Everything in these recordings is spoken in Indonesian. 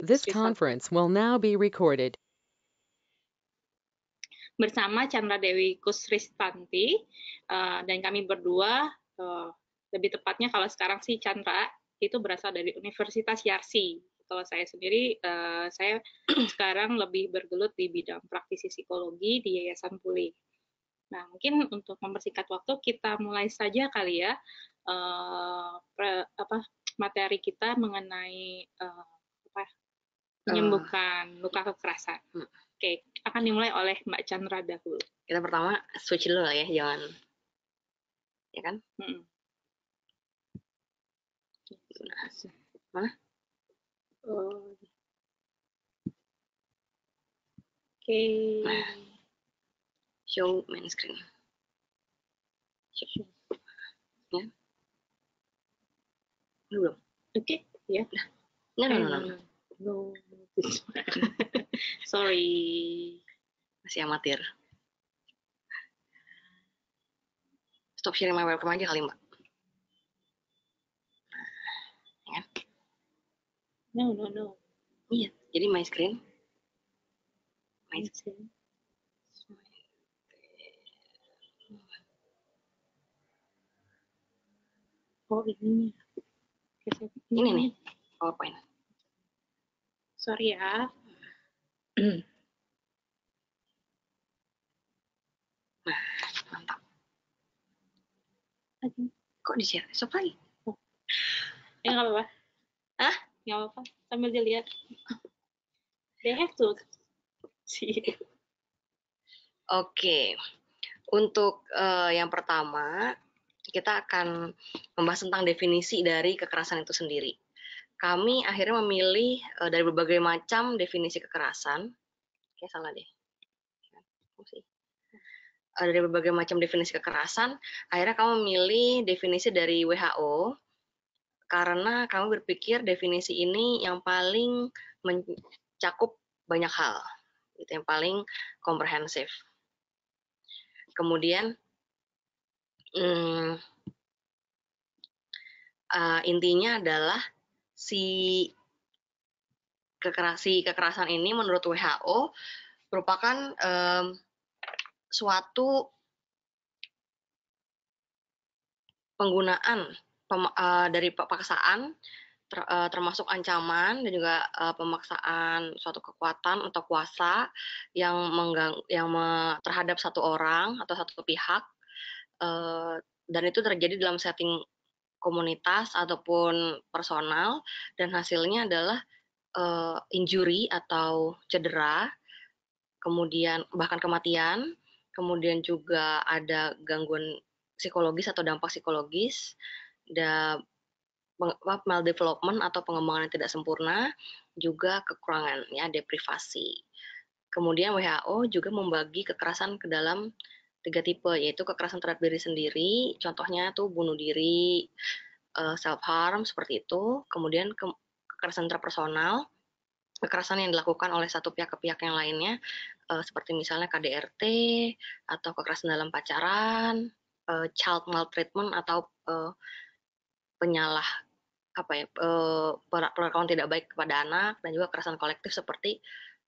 This Siswa conference will now be recorded. bersama Chandra Dewi Kusristanti dan kami berdua lebih tepatnya kalau sekarang sih Chandra itu berasal dari Universitas Yarsi. Kalau saya sendiri saya sekarang lebih bergelut di bidang praktisi psikologi di Yayasan Pulih. Nah, mungkin untuk mempersingkat waktu kita mulai saja kali ya materi kita mengenai menyembuhkan luka kekerasan. Oke, akan dimulai oleh Mbak Chandra dahulu. Kita pertama switch dulu lah ya, jangan, ya kan? Mana? Oke. Show main screen. Ya. Belum. Oke, ya. No. Sorry. Masih amatir. Stop sharing my webcam aja kali, Mbak. Ya kan? No. Iya, jadi my screen. My screen. Oh, ini. Ini nih, PowerPoint. Sorry ya. Nah, mantap. Aduh. Kok di-share? Stop lagi. Nggak apa-apa. Hah? Nggak apa-apa. Sambil dilihat. They have to see. Oke. Untuk yang pertama, kita akan membahas tentang definisi dari kekerasan itu sendiri. Kami akhirnya memilih dari berbagai macam definisi kekerasan. Oke, salah deh. Dari berbagai macam definisi kekerasan, akhirnya kami memilih definisi dari WHO karena kami berpikir definisi ini yang paling mencakup banyak hal, itu yang paling komprehensif. Kemudian intinya adalah si kekerasan ini menurut WHO merupakan suatu penggunaan dari paksaan termasuk ancaman dan juga pemaksaan suatu kekuatan atau kuasa yang terhadap satu orang atau satu pihak, dan itu terjadi dalam setting komunitas ataupun personal, dan hasilnya adalah injury atau cedera, kemudian bahkan kematian, kemudian juga ada gangguan psikologis atau dampak psikologis, dan maldevelopment atau pengembangan yang tidak sempurna, juga kekurangan ya, deprivasi. Kemudian WHO juga membagi kekerasan ke dalam 3 tipe, yaitu kekerasan terhadap diri sendiri, contohnya tuh bunuh diri, self harm seperti itu. Kemudian kekerasan interpersonal, kekerasan yang dilakukan oleh satu pihak ke pihak yang lainnya, seperti misalnya KDRT atau kekerasan dalam pacaran, child maltreatment atau perlakuan tidak baik kepada anak, dan juga kekerasan kolektif seperti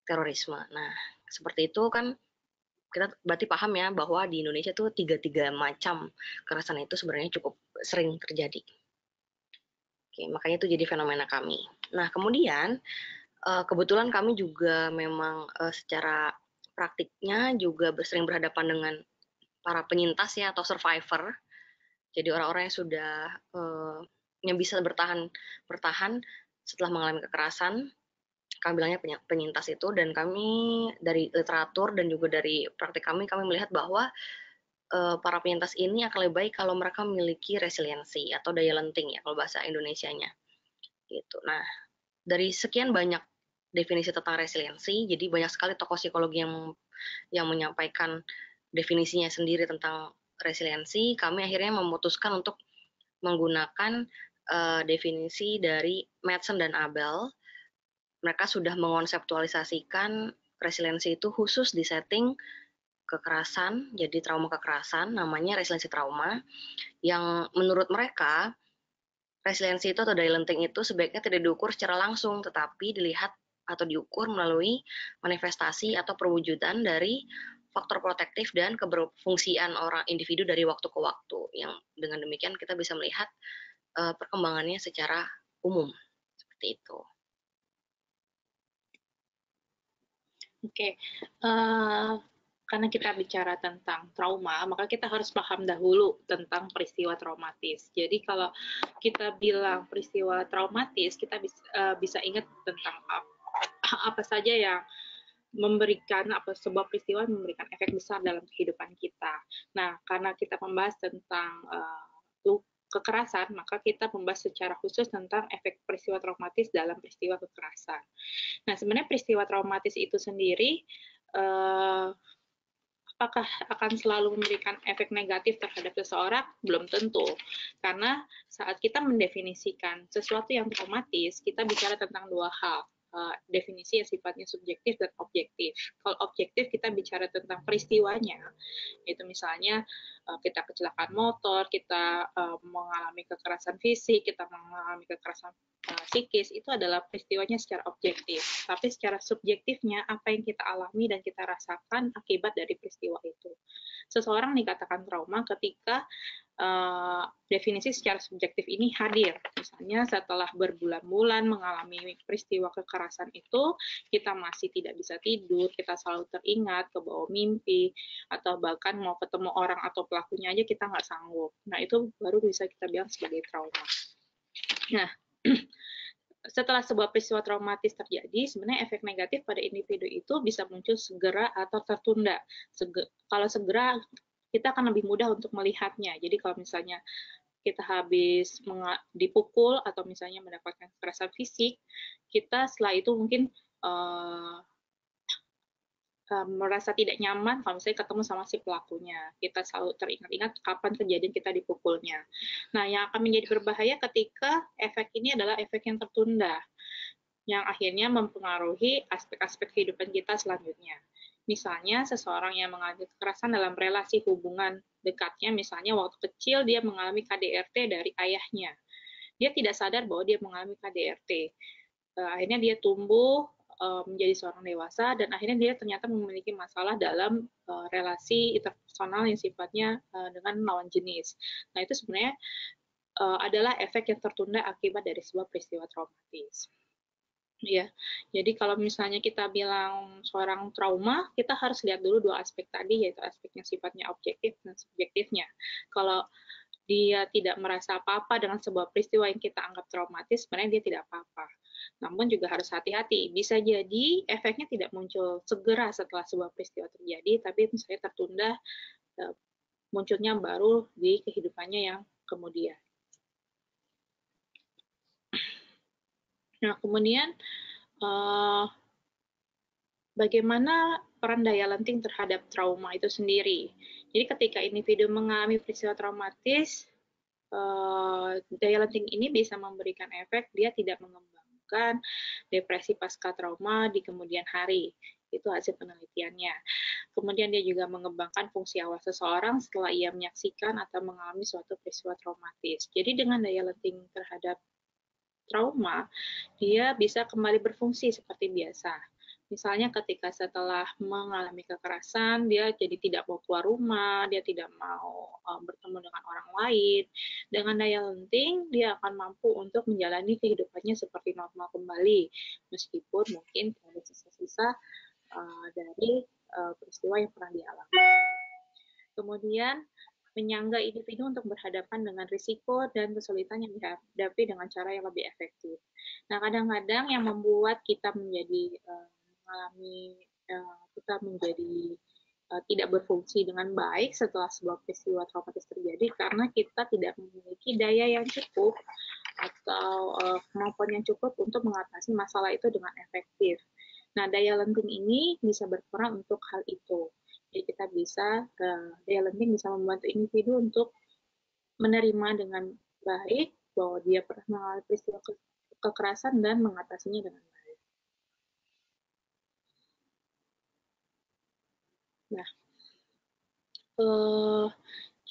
terorisme. Nah, seperti itu kan kita berarti paham ya bahwa di Indonesia tuh tiga macam kekerasan itu sebenarnya cukup sering terjadi. Oke, makanya itu jadi fenomena kami. Nah, kemudian kebetulan kami juga memang secara praktiknya juga sering berhadapan dengan para penyintas ya, atau survivor. Jadi orang-orang yang sudah yang bisa bertahan setelah mengalami kekerasan, kami bilangnya penyintas itu. Dan kami dari literatur dan juga dari praktik kami melihat bahwa para penyintas ini akan lebih baik kalau mereka memiliki resiliensi atau daya lenting ya kalau bahasa Indonesianya gitu. Nah, dari sekian banyak definisi tentang resiliensi, jadi banyak sekali tokoh psikologi yang menyampaikan definisinya sendiri tentang resiliensi. Kami akhirnya memutuskan untuk menggunakan definisi dari Madsen dan Abel. Mereka sudah mengonseptualisasikan resiliensi itu khusus di setting kekerasan, jadi trauma kekerasan, namanya resiliensi trauma, yang menurut mereka resiliensi itu atau daya lenting itu sebaiknya tidak diukur secara langsung, tetapi dilihat atau diukur melalui manifestasi atau perwujudan dari faktor protektif dan keberfungsian orang individu dari waktu ke waktu. Yang dengan demikian kita bisa melihat perkembangannya secara umum seperti itu. Oke, karena kita bicara tentang trauma, maka kita harus paham dahulu tentang peristiwa traumatis. Jadi kalau kita bilang peristiwa traumatis, kita bisa ingat tentang apa saja yang memberikan sebuah peristiwa memberikan efek besar dalam kehidupan kita. Nah, karena kita membahas tentang kekerasan, maka kita membahas secara khusus tentang efek peristiwa traumatis dalam peristiwa kekerasan. Nah, sebenarnya peristiwa traumatis itu sendiri apakah akan selalu memberikan efek negatif terhadap seseorang? Belum tentu. Karena saat kita mendefinisikan sesuatu yang traumatis, kita bicara tentang dua hal. Definisi yang sifatnya subjektif dan objektif. Kalau objektif kita bicara tentang peristiwanya, itu misalnya kita kecelakaan motor, kita mengalami kekerasan fisik, kita mengalami kekerasan psikis, itu adalah peristiwanya secara objektif. Tapi secara subjektifnya, apa yang kita alami dan kita rasakan akibat dari peristiwa itu. Seseorang dikatakan trauma ketika definisi secara subjektif ini hadir. Misalnya setelah berbulan-bulan mengalami peristiwa kekerasan itu, kita masih tidak bisa tidur, kita selalu teringat, kebawa mimpi, atau bahkan mau ketemu orang atau pelakunya aja kita nggak sanggup. Nah, itu baru bisa kita bilang sebagai trauma. Nah, setelah sebuah peristiwa traumatis terjadi, sebenarnya efek negatif pada individu itu bisa muncul segera atau tertunda. Kalau segera, kita akan lebih mudah untuk melihatnya. Jadi kalau misalnya kita habis dipukul atau misalnya mendapatkan kekerasan fisik, kita setelah itu mungkin merasa tidak nyaman kalau misalnya ketemu sama si pelakunya. Kita selalu teringat-ingat kapan kejadian kita dipukulnya. Nah, yang akan menjadi berbahaya ketika efek ini adalah efek yang tertunda, yang akhirnya mempengaruhi aspek-aspek kehidupan kita selanjutnya. Misalnya, seseorang yang mengalami kekerasan dalam relasi hubungan dekatnya, misalnya waktu kecil dia mengalami KDRT dari ayahnya. Dia tidak sadar bahwa dia mengalami KDRT. Akhirnya dia tumbuh menjadi seorang dewasa dan akhirnya dia ternyata memiliki masalah dalam relasi interpersonal yang sifatnya dengan lawan jenis. Nah, itu sebenarnya adalah efek yang tertunda akibat dari sebuah peristiwa traumatis. Ya, jadi kalau misalnya kita bilang seorang trauma, kita harus lihat dulu dua aspek tadi, yaitu aspek yang sifatnya objektif dan subjektifnya. Kalau dia tidak merasa apa-apa dengan sebuah peristiwa yang kita anggap traumatis, sebenarnya dia tidak apa-apa. Namun juga harus hati-hati, bisa jadi efeknya tidak muncul segera setelah sebuah peristiwa terjadi, tapi misalnya tertunda munculnya baru di kehidupannya yang kemudian. Nah, kemudian bagaimana peran daya lenting terhadap trauma itu sendiri. Jadi ketika individu mengalami peristiwa traumatis, daya lenting ini bisa memberikan efek dia tidak mengembangkan depresi pasca trauma di kemudian hari. Itu hasil penelitiannya. Kemudian dia juga mengembangkan fungsi awal seseorang setelah ia menyaksikan atau mengalami suatu peristiwa traumatis. Jadi dengan daya lenting terhadap trauma, dia bisa kembali berfungsi seperti biasa. Misalnya ketika setelah mengalami kekerasan, dia jadi tidak mau keluar rumah, dia tidak mau bertemu dengan orang lain. Dengan daya lenting, dia akan mampu untuk menjalani kehidupannya seperti normal kembali, meskipun mungkin ada sisa-sisa dari peristiwa yang pernah dialami. Kemudian, menyangga individu untuk berhadapan dengan risiko dan kesulitan yang dihadapi dengan cara yang lebih efektif. Nah, kadang-kadang yang membuat kita menjadi tidak berfungsi dengan baik setelah sebuah peristiwa traumatis terjadi karena kita tidak memiliki daya yang cukup atau kemampuan yang cukup untuk mengatasi masalah itu dengan efektif. Nah, daya lenting ini bisa berperan untuk hal itu. Jadi kita bisa, daya lenting bisa membantu individu untuk menerima dengan baik bahwa dia pernah mengalami peristiwa kekerasan dan mengatasinya dengan baik. Nah,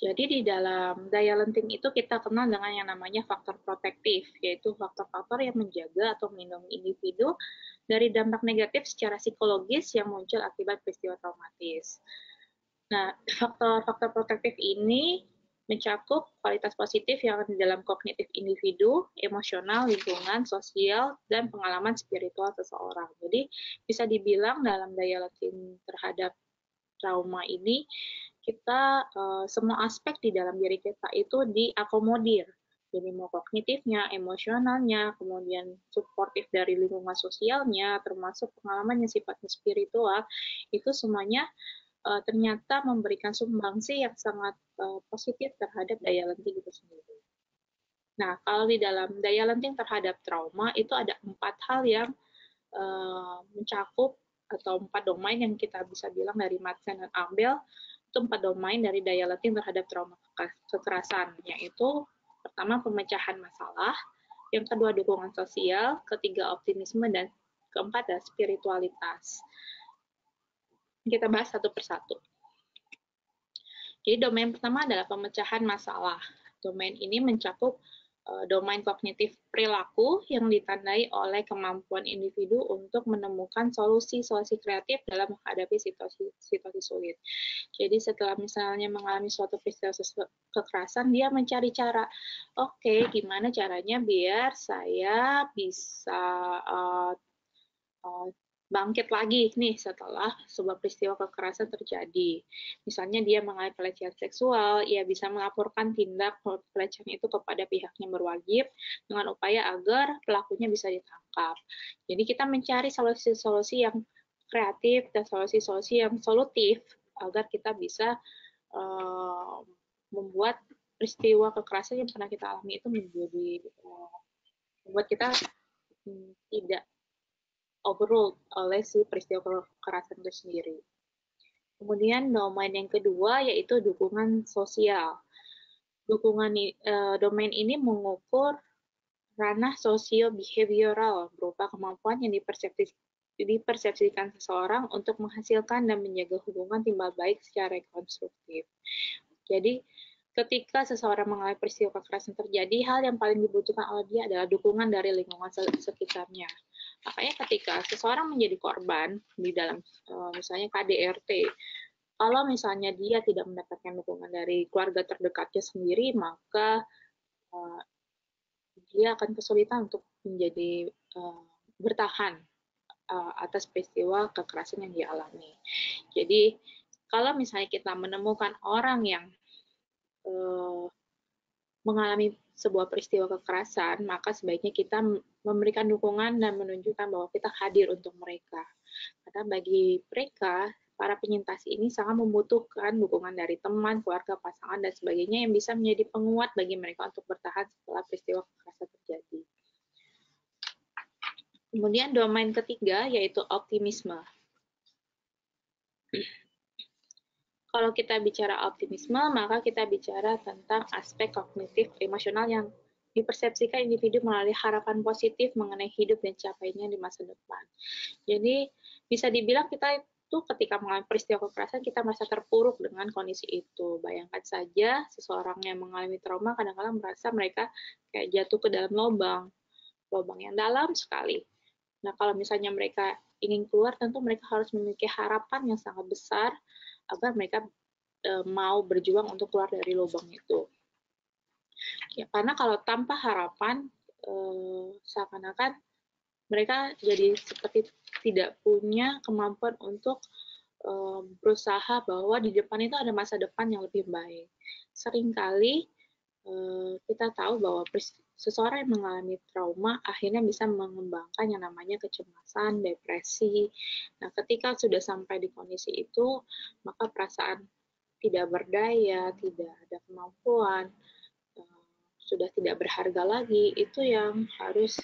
Jadi di dalam daya lenting itu kita kenal dengan yang namanya faktor protektif, yaitu faktor-faktor yang menjaga atau melindungi individu dari dampak negatif secara psikologis yang muncul akibat peristiwa traumatis. Nah, faktor-faktor protektif ini mencakup kualitas positif yang ada di dalam kognitif individu, emosional, lingkungan, sosial, dan pengalaman spiritual seseorang. Jadi bisa dibilang dalam daya lenting terhadap trauma ini kita semua aspek di dalam diri kita itu diakomodir. Jadi mau kognitifnya, emosionalnya, kemudian suportif dari lingkungan sosialnya, termasuk pengalaman yang sifatnya spiritual, itu semuanya ternyata memberikan sumbangsi yang sangat positif terhadap daya lenting itu sendiri. Nah, kalau di dalam daya lenting terhadap trauma itu ada 4 hal yang mencakup atau 4 domain yang kita bisa bilang dari Madsen dan Ambel, itu 4 domain dari daya lenting terhadap trauma kekerasan, yaitu pertama pemecahan masalah, yang kedua dukungan sosial, ketiga optimisme, dan keempat adalah spiritualitas. Kita bahas satu persatu. Jadi domain pertama adalah pemecahan masalah. Domain ini mencakup domain kognitif perilaku yang ditandai oleh kemampuan individu untuk menemukan solusi-solusi kreatif dalam menghadapi situasi sulit. Jadi setelah misalnya mengalami suatu peristiwa kekerasan, dia mencari cara, oke, gimana caranya biar saya bisa bangkit lagi nih setelah sebuah peristiwa kekerasan terjadi. Misalnya dia mengalami pelecehan seksual, ia bisa melaporkan tindak pelecehan itu kepada pihak yang berwajib dengan upaya agar pelakunya bisa ditangkap. Jadi kita mencari solusi-solusi yang kreatif dan solusi-solusi yang solutif agar kita bisa membuat peristiwa kekerasan yang pernah kita alami itu menjadi membuat kita tidak overruled oleh si peristiwa kekerasan itu sendiri. Kemudian domain yang kedua yaitu dukungan sosial. Domain ini mengukur ranah sosio-behavioral berupa kemampuan yang dipersepsikan seseorang untuk menghasilkan dan menjaga hubungan timbal baik secara konstruktif. Jadi ketika seseorang mengalami peristiwa kekerasan terjadi, hal yang paling dibutuhkan oleh dia adalah dukungan dari lingkungan sekitarnya. Makanya ketika seseorang menjadi korban di dalam misalnya KDRT, kalau misalnya dia tidak mendapatkan dukungan dari keluarga terdekatnya sendiri, maka dia akan kesulitan untuk menjadi bertahan atas peristiwa kekerasan yang dialami. Jadi kalau misalnya kita menemukan orang yang mengalami sebuah peristiwa kekerasan, maka sebaiknya kita memberikan dukungan dan menunjukkan bahwa kita hadir untuk mereka. Karena bagi mereka, para penyintas ini sangat membutuhkan dukungan dari teman, keluarga, pasangan, dan sebagainya yang bisa menjadi penguat bagi mereka untuk bertahan setelah peristiwa kekerasan terjadi. Kemudian domain ketiga yaitu optimisme. Kalau kita bicara optimisme, maka kita bicara tentang aspek kognitif emosional yang dipersepsikan individu melalui harapan positif mengenai hidup dan capaiannya di masa depan. Jadi bisa dibilang kita itu ketika mengalami peristiwa kekerasan kita merasa terpuruk dengan kondisi itu. Bayangkan saja seseorang yang mengalami trauma kadang-kadang merasa mereka kayak jatuh ke dalam lubang yang dalam sekali. Nah, kalau misalnya mereka ingin keluar, tentu mereka harus memiliki harapan yang sangat besar agar mereka mau berjuang untuk keluar dari lubang itu. Ya, karena kalau tanpa harapan, seakan-akan mereka jadi seperti tidak punya kemampuan untuk berusaha bahwa di depan itu ada masa depan yang lebih baik. Seringkali kita tahu bahwa seseorang yang mengalami trauma akhirnya bisa mengembangkan yang namanya kecemasan, depresi. Nah, ketika sudah sampai di kondisi itu, maka perasaan tidak berdaya, tidak ada kemampuan, sudah tidak berharga lagi, itu yang harus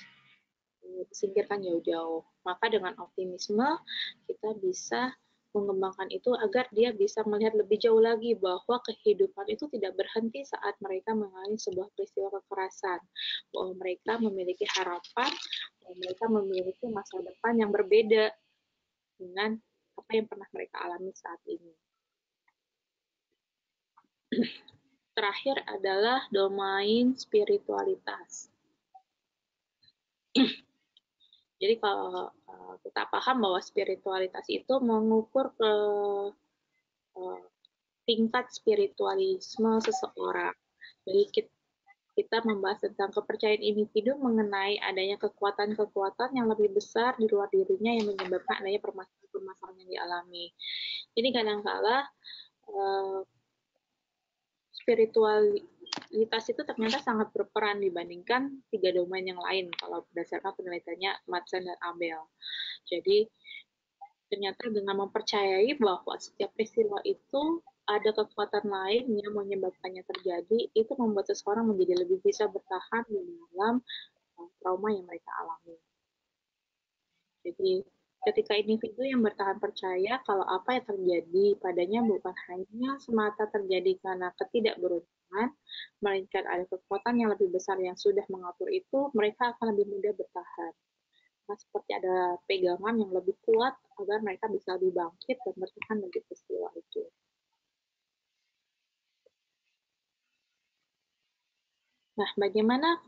disingkirkan jauh-jauh. Maka dengan optimisme kita bisa mengembangkan itu agar dia bisa melihat lebih jauh lagi bahwa kehidupan itu tidak berhenti saat mereka mengalami sebuah peristiwa kekerasan, bahwa mereka memiliki harapan, bahwa mereka memiliki masa depan yang berbeda dengan apa yang pernah mereka alami saat ini. terakhir adalah domain spiritualitas. Jadi kalau kita paham bahwa spiritualitas itu mengukur ke tingkat spiritualisme seseorang. Jadi kita membahas tentang kepercayaan individu mengenai adanya kekuatan-kekuatan yang lebih besar di luar dirinya yang menyebabkan adanya permasalahan yang dialami. Jadi kadang-kala spiritualitas itu ternyata sangat berperan dibandingkan 3 domain yang lain kalau berdasarkan penelitiannya Madsen dan Abel. Jadi ternyata dengan mempercayai bahwa setiap peristiwa itu ada kekuatan lain yang menyebabkannya terjadi, itu membuat seseorang menjadi lebih bisa bertahan di dalam trauma yang mereka alami. Jadi ketika individu yang bertahan percaya kalau apa yang terjadi padanya bukan hanya semata terjadi karena ketidakberuntungan, melainkan ada kekuatan yang lebih besar yang sudah mengatur itu, mereka akan lebih mudah bertahan. Nah, seperti ada pegangan yang lebih kuat agar mereka bisa lebih bangkit dan bertahan dari peristiwa itu. Nah, bagaimana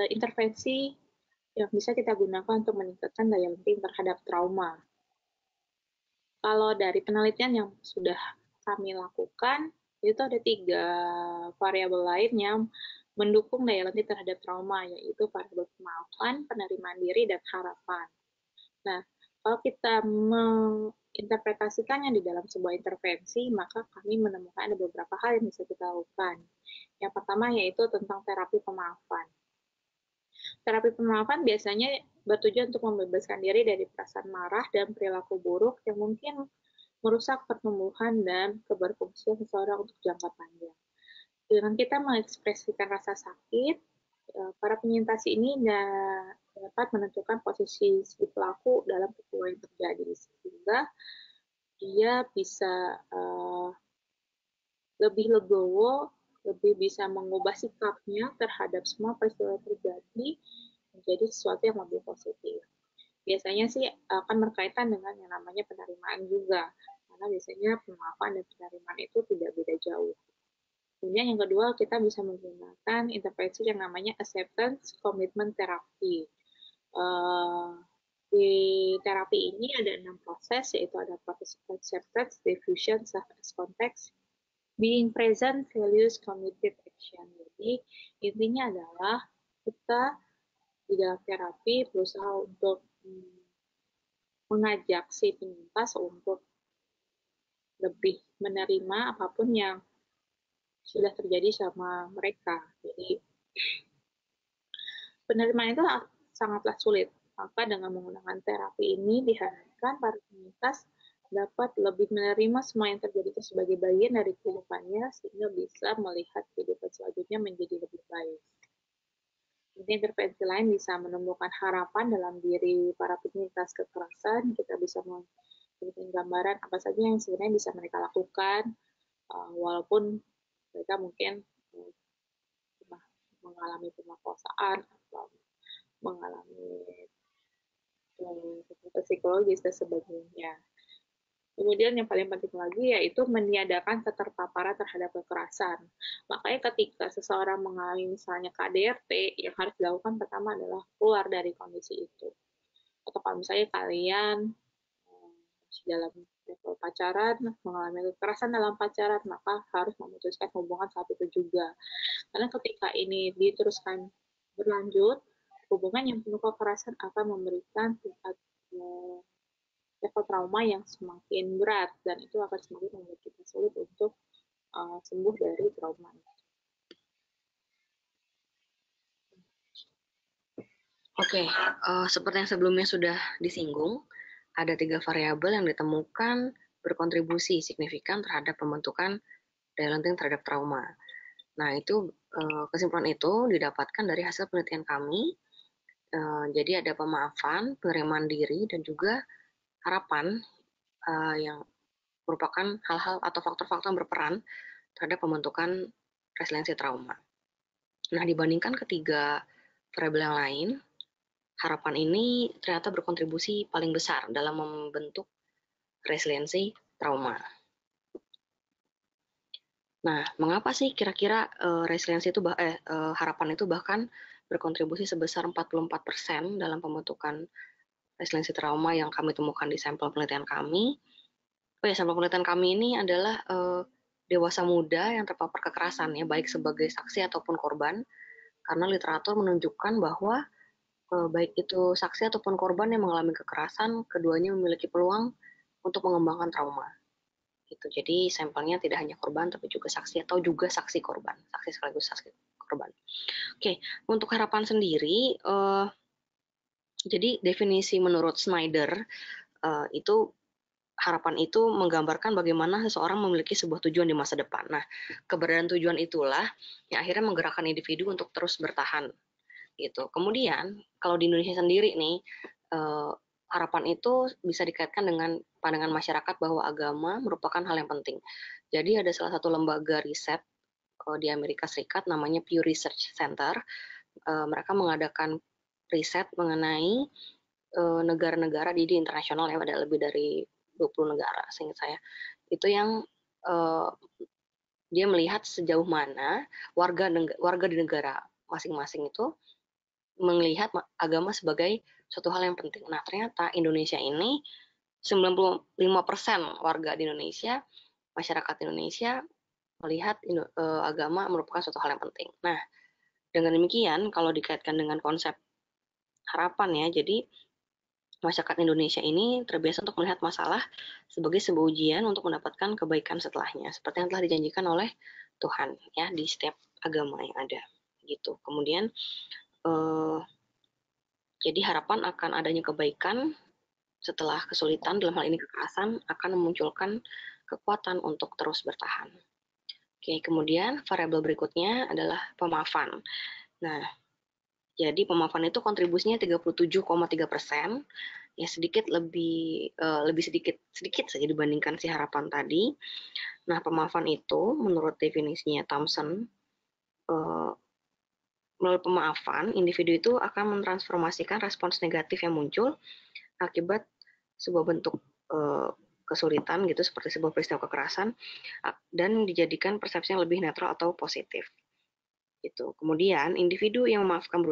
intervensi yang bisa kita gunakan untuk meningkatkan daya lenting terhadap trauma? Kalau dari penelitian yang sudah kami lakukan, itu ada 3 variabel lain yang mendukung daya lenting terhadap trauma, yaitu variabel kemauan, penerimaan diri, dan harapan. Nah, kalau kita menginterpretasikannya di dalam sebuah intervensi, maka kami menemukan ada beberapa hal yang bisa kita lakukan. Yang pertama yaitu tentang terapi pemaafan. Terapi pemaafan biasanya bertujuan untuk membebaskan diri dari perasaan marah dan perilaku buruk yang mungkin merusak pertumbuhan dan keberfungsian seseorang untuk jangka panjang. Dengan kita mengekspresikan rasa sakit, para penyintas ini dapat menentukan posisi si pelaku dalam peristiwa yang terjadi, sehingga dia bisa lebih legowo, lebih bisa mengubah sikapnya terhadap semua peristiwa yang terjadi menjadi sesuatu yang lebih positif. Biasanya sih akan berkaitan dengan yang namanya penerimaan juga, karena biasanya pemaafan dan penerimaan itu tidak beda jauh. Kemudian yang kedua, kita bisa menggunakan intervensi yang namanya acceptance commitment therapy. Di terapi ini ada 6 proses, yaitu ada proses acceptance, diffusion, self-context, being present, values, committed action. Jadi intinya adalah kita di dalam terapi berusaha untuk mengajak si penyintas untuk lebih menerima apapun yang sudah terjadi sama mereka. Jadi penerimaan itu sangatlah sulit. Maka dengan menggunakan terapi ini diharapkan para penyintas dapat lebih menerima semua yang terjadi itu sebagai bagian dari kehidupannya sehingga bisa melihat kehidupan selanjutnya menjadi lebih baik. Jadi intervensi lain bisa menumbuhkan harapan dalam diri para penyintas kekerasan. Kita bisa memberikan gambaran apa saja yang sebenarnya bisa mereka lakukan, walaupun mereka mungkin mengalami pemerkosaan atau mengalami psikologis dan sebagainya. Kemudian yang paling penting lagi yaitu meniadakan keterpaparan terhadap kekerasan. Makanya ketika seseorang mengalami misalnya KDRT, yang harus dilakukan pertama adalah keluar dari kondisi itu. Atau kalau misalnya kalian dalam level pacaran, mengalami kekerasan dalam pacaran, maka harus memutuskan hubungan saat itu juga. Karena ketika ini diteruskan berlanjut, hubungan yang penuh kekerasan akan memberikan tingkat level trauma yang semakin berat dan itu akan semakin membuat kita sulit untuk sembuh dari trauma. Oke, seperti yang sebelumnya sudah disinggung, ada 3 variabel yang ditemukan berkontribusi signifikan terhadap pembentukan daya lenting terhadap trauma. Nah, itu kesimpulan itu didapatkan dari hasil penelitian kami. Jadi ada pemaafan, penerimaan diri, dan juga harapan yang merupakan hal-hal atau faktor-faktor yang berperan terhadap pembentukan resiliensi trauma. Nah, dibandingkan ketiga variabel yang lain, harapan ini ternyata berkontribusi paling besar dalam membentuk resiliensi trauma. Nah, mengapa sih kira-kira resiliensi itu harapan itu bahkan berkontribusi sebesar 44% dalam pembentukan resiliensi trauma yang kami temukan di sampel penelitian kami. Sampel penelitian kami ini adalah dewasa muda yang terpapar kekerasan ya, baik sebagai saksi ataupun korban, karena literatur menunjukkan bahwa baik itu saksi ataupun korban yang mengalami kekerasan, keduanya memiliki peluang untuk mengembangkan trauma. Gitu. Jadi sampelnya tidak hanya korban tapi juga saksi atau juga saksi korban, saksi sekaligus saksi korban. Oke, untuk harapan sendiri, jadi definisi menurut Snyder itu harapan itu menggambarkan bagaimana seseorang memiliki sebuah tujuan di masa depan. Nah, keberadaan tujuan itulah yang akhirnya menggerakkan individu untuk terus bertahan. Gitu. Kemudian kalau di Indonesia sendiri nih, harapan itu bisa dikaitkan dengan pandangan masyarakat bahwa agama merupakan hal yang penting. Jadi ada salah satu lembaga riset di Amerika Serikat namanya Pew Research Center. Mereka mengadakan riset mengenai negara-negara di internasional yang ada lebih dari 20 negara seingat saya. Itu yang dia melihat sejauh mana warga di negara masing-masing itu melihat agama sebagai suatu hal yang penting. Nah, ternyata Indonesia ini 95% warga di Indonesia, masyarakat Indonesia melihat agama merupakan suatu hal yang penting. Nah, dengan demikian kalau dikaitkan dengan konsep harapan ya, jadi masyarakat Indonesia ini terbiasa untuk melihat masalah sebagai sebuah ujian untuk mendapatkan kebaikan setelahnya, seperti yang telah dijanjikan oleh Tuhan ya di setiap agama yang ada gitu. Kemudian jadi harapan akan adanya kebaikan setelah kesulitan, dalam hal ini kekerasan, akan memunculkan kekuatan untuk terus bertahan. Oke, kemudian variabel berikutnya adalah pemaafan. Nah, jadi pemaafan itu kontribusinya 37,3%, ya sedikit lebih sedikit saja dibandingkan si harapan tadi. Nah, pemaafan itu menurut definisinya Thompson, melalui pemaafan, individu itu akan mentransformasikan respons negatif yang muncul akibat sebuah bentuk kesulitan gitu seperti sebuah peristiwa kekerasan dan dijadikan persepsi yang lebih netral atau positif. Gitu. Kemudian individu yang memaafkan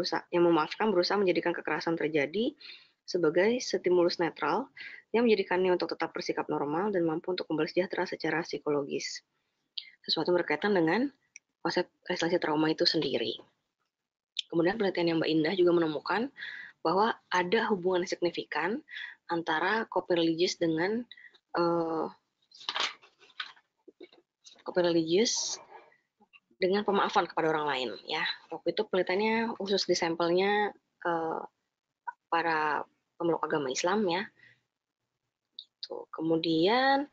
berusaha menjadikan kekerasan terjadi sebagai stimulus netral yang menjadikannya untuk tetap bersikap normal dan mampu untuk kembali sejahtera secara psikologis. Sesuatu berkaitan dengan konsep resiliensi trauma itu sendiri. Kemudian penelitian yang Mbak Indah juga menemukan bahwa ada hubungan signifikan antara coping religious dengan pemaafan kepada orang lain ya. Waktu itu penelitiannya khusus di sampelnya para pemeluk agama Islam ya. Gitu. Kemudian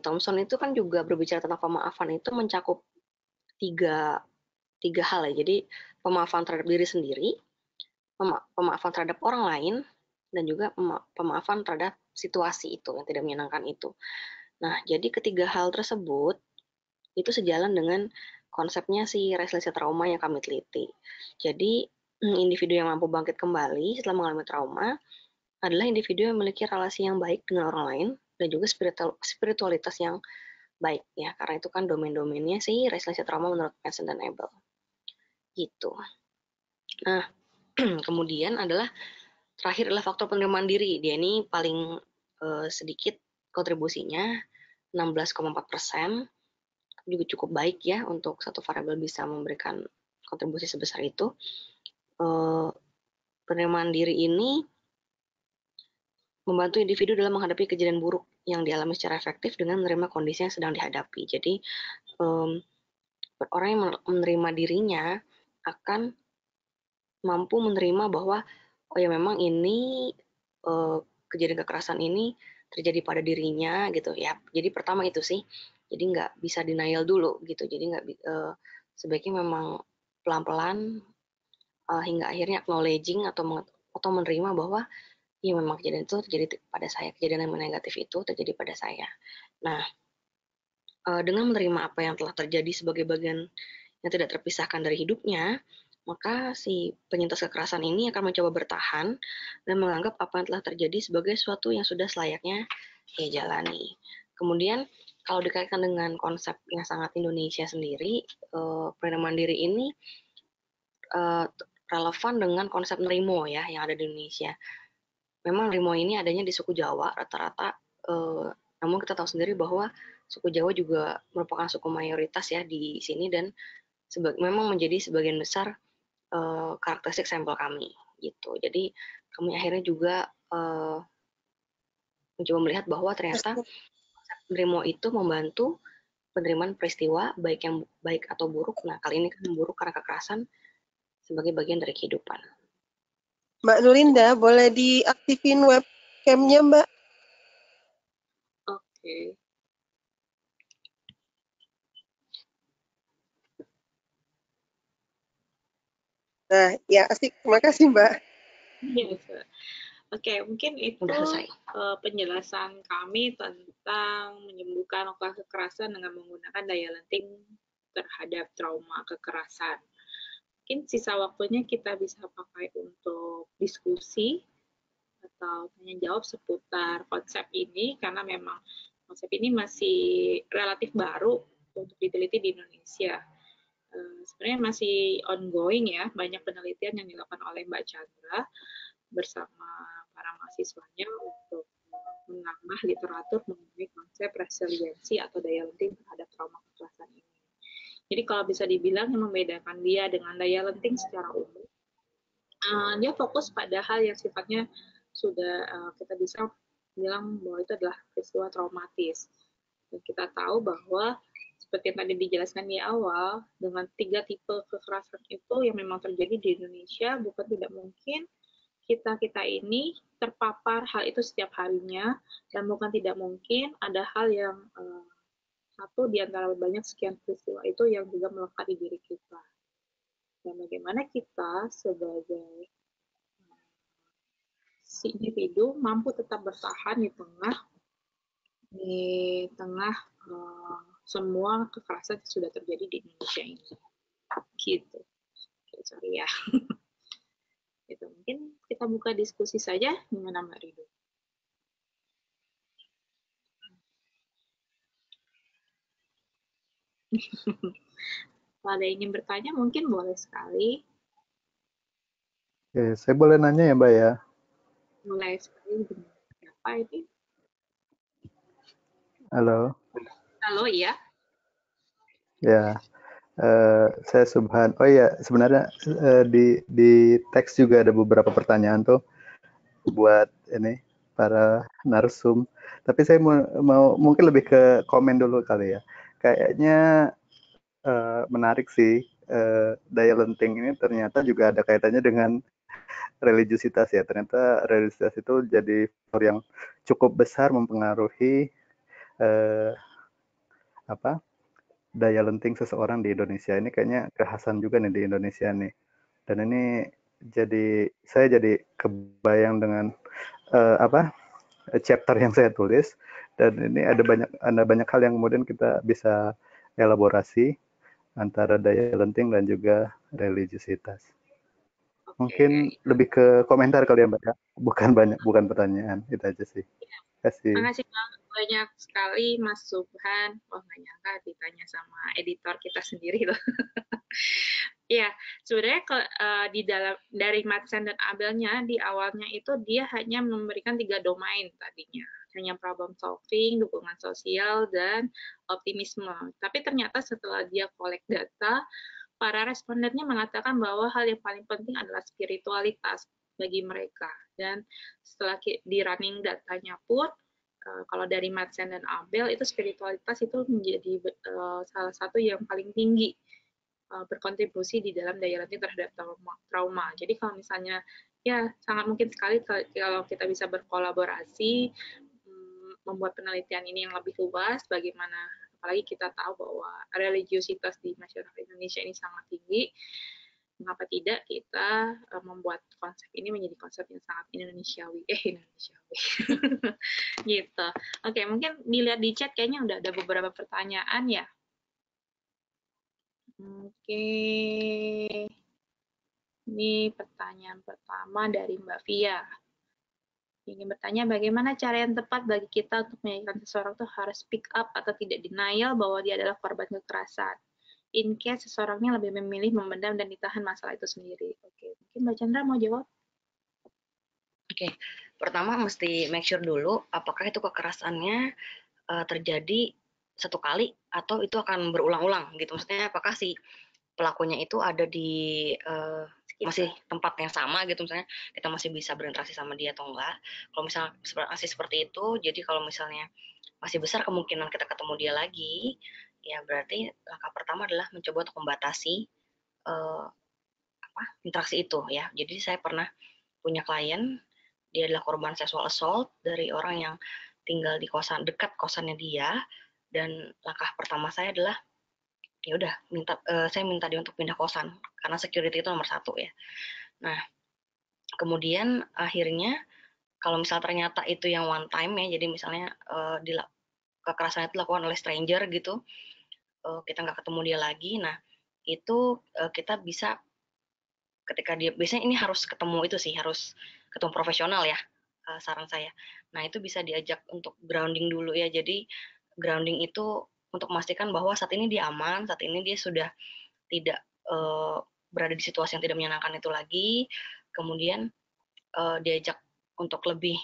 Thompson itu kan juga berbicara tentang pemaafan itu mencakup tiga hal ya. Jadi pemaafan terhadap diri sendiri, pemaafan terhadap orang lain, dan juga pemaafan terhadap situasi itu yang tidak menyenangkan itu. Nah, jadi ketiga hal tersebut itu sejalan dengan konsepnya si resiliensi trauma yang kami teliti. Jadi, individu yang mampu bangkit kembali setelah mengalami trauma adalah individu yang memiliki relasi yang baik dengan orang lain dan juga spiritualitas yang baik ya, karena itu kan domain-domainnya si resiliensi trauma menurut Manson dan Abel. Gitu. Nah, kemudian terakhir adalah faktor penerimaan diri. Dia ini paling sedikit kontribusinya, 16,4%, juga cukup baik ya untuk satu variabel bisa memberikan kontribusi sebesar itu. Penerimaan diri ini membantu individu dalam menghadapi kejadian buruk yang dialami secara efektif dengan menerima kondisi yang sedang dihadapi. Jadi orang yang menerima dirinya akan mampu menerima bahwa oh ya memang ini kejadian kekerasan ini terjadi pada dirinya gitu ya. Jadi pertama itu sih, jadi nggak bisa denial dulu gitu. Jadi nggak sebaiknya memang pelan-pelan hingga akhirnya acknowledging atau menerima bahwa ya memang kejadian itu terjadi pada saya, kejadian yang negatif itu terjadi pada saya. Nah, dengan menerima apa yang telah terjadi sebagai bagian yang tidak terpisahkan dari hidupnya, maka si penyintas kekerasan ini akan mencoba bertahan dan menganggap apa yang telah terjadi sebagai sesuatu yang sudah selayaknya ia jalani. Kemudian kalau dikaitkan dengan konsep yang sangat Indonesia sendiri, penerimaan diri ini relevan dengan konsep nerimo ya yang ada di Indonesia. Memang nerimo ini adanya di suku Jawa rata-rata, namun kita tahu sendiri bahwa suku Jawa juga merupakan suku mayoritas ya di sini dan memang menjadi sebagian besar karakteristik sampel kami gitu. Jadi kami akhirnya juga mencoba melihat bahwa ternyata nerimo itu membantu penerimaan peristiwa baik yang baik atau buruk. Nah, kali ini kan buruk karena kekerasan sebagai bagian dari kehidupan. Mbak Nurinda, boleh diaktifin webcam-nya, Mbak? Oke. Nah, ya asik. Terima kasih, Mbak. Yes. Oke, mungkin itu penjelasan kami tentang menyembuhkan luka kekerasan dengan menggunakan daya lenting terhadap trauma kekerasan. Mungkin sisa waktunya kita bisa pakai untuk diskusi atau tanya jawab seputar konsep ini, karena memang konsep ini masih relatif baru untuk diteliti di Indonesia. Sebenarnya masih ongoing ya, banyak penelitian yang dilakukan oleh Mbak Chandra bersama para mahasiswanya untuk menambah literatur mengenai konsep resiliensi atau daya lenting terhadap trauma kekerasan ini. Jadi kalau bisa dibilang yang membedakan dia dengan daya lenting secara umum, dia fokus pada hal yang sifatnya sudah kita bisa bilang bahwa itu adalah peristiwa traumatis. Dan kita tahu bahwa seperti yang tadi dijelaskan di awal, dengan 3 tipe kekerasan itu yang memang terjadi di Indonesia, bukan tidak mungkin kita ini terpapar hal itu setiap harinya, dan bukan tidak mungkin ada hal yang satu di antara banyak sekian peristiwa itu yang juga melekat di diri kita. Dan bagaimana kita sebagai si individu mampu tetap bertahan di tengah semua kekerasan yang sudah terjadi di Indonesia ini. Gitu. Sorry ya. Itu mungkin kita buka diskusi saja. Gimana Mbak Ridho? Kalau ada yang ingin bertanya mungkin boleh sekali. Oke, saya boleh nanya ya Mbak ya? Mulai sekali. Siapa ini? Halo. Halo, iya. Ya, saya Subhan. Oh iya, sebenarnya di teks juga ada beberapa pertanyaan tuh buat ini para narsum. Tapi saya mau mungkin lebih ke komen dulu kali ya. Kayaknya menarik sih, daya lenting ini ternyata juga ada kaitannya dengan religiusitas ya. Ternyata religiusitas itu jadi faktor yang cukup besar mempengaruhi daya lenting seseorang di Indonesia. Ini kayaknya kekhasan juga nih di Indonesia nih. Dan ini saya jadi kebayang dengan chapter yang saya tulis, dan ini ada banyak hal yang kemudian kita bisa elaborasi antara daya lenting dan juga religiusitas. Mungkin lebih ke komentar kali ya Mbak ya, bukan pertanyaan, itu aja sih. Terima kasih banyak sekali Mas Subhan. Wah, nggak nyangka ditanya sama editor kita sendiri loh. Ya, sebenarnya dari Madsen dan Abelnya di awalnya itu dia hanya memberikan 3 domain tadinya. Hanya problem solving, dukungan sosial, dan optimisme. Tapi ternyata setelah dia collect data, para respondennya mengatakan bahwa hal yang paling penting adalah spiritualitas bagi mereka. Dan setelah di running datanya pun, kalau dari Madsen dan Abel, itu spiritualitas itu menjadi salah satu yang paling tinggi berkontribusi di dalam daya lenting terhadap trauma. Jadi kalau misalnya, ya sangat mungkin sekali kalau kita bisa berkolaborasi, membuat penelitian ini yang lebih luas, bagaimana apalagi kita tahu bahwa religiusitas di masyarakat Indonesia ini sangat tinggi, mengapa tidak kita membuat konsep ini menjadi konsep yang sangat Indonesiawi. Gitu. Oke, mungkin dilihat di chat kayaknya udah ada beberapa pertanyaan ya. Oke. Ini pertanyaan pertama dari Mbak Via. ingin bertanya bagaimana cara yang tepat bagi kita untuk menyajikan seseorang tuh harus speak up atau tidak denial bahwa dia adalah korban kekerasan. In case seseorangnya lebih memilih memendam dan ditahan masalah itu sendiri. Oke, mungkin Mbak Chandra mau jawab? Oke, pertama mesti make sure dulu apakah itu kekerasannya terjadi satu kali atau itu akan berulang-ulang gitu. Maksudnya apakah si pelakunya itu ada di masih tempat yang sama gitu, misalnya kita masih bisa berinteraksi sama dia atau enggak. Kalau misalnya masih seperti itu, jadi kalau misalnya masih besar kemungkinan kita ketemu dia lagi, ya berarti langkah pertama adalah mencoba untuk membatasi interaksi itu ya. Jadi saya pernah punya klien, dia adalah korban sexual assault dari orang yang tinggal di kosan dekat kosannya dia, dan langkah pertama saya adalah ya udah saya minta dia untuk pindah kosan karena security itu nomor satu ya. Nah kemudian akhirnya kalau misal ternyata itu yang one time ya, jadi misalnya kekerasan itu dilakukan oleh stranger gitu, kita nggak ketemu dia lagi, nah itu kita bisa ketika dia, biasanya ini harus ketemu itu sih, harus ketemu profesional ya, saran saya. Nah itu bisa diajak untuk grounding dulu ya, jadi grounding itu untuk memastikan bahwa saat ini dia aman, saat ini dia sudah tidak berada di situasi yang tidak menyenangkan itu lagi, kemudian diajak untuk lebih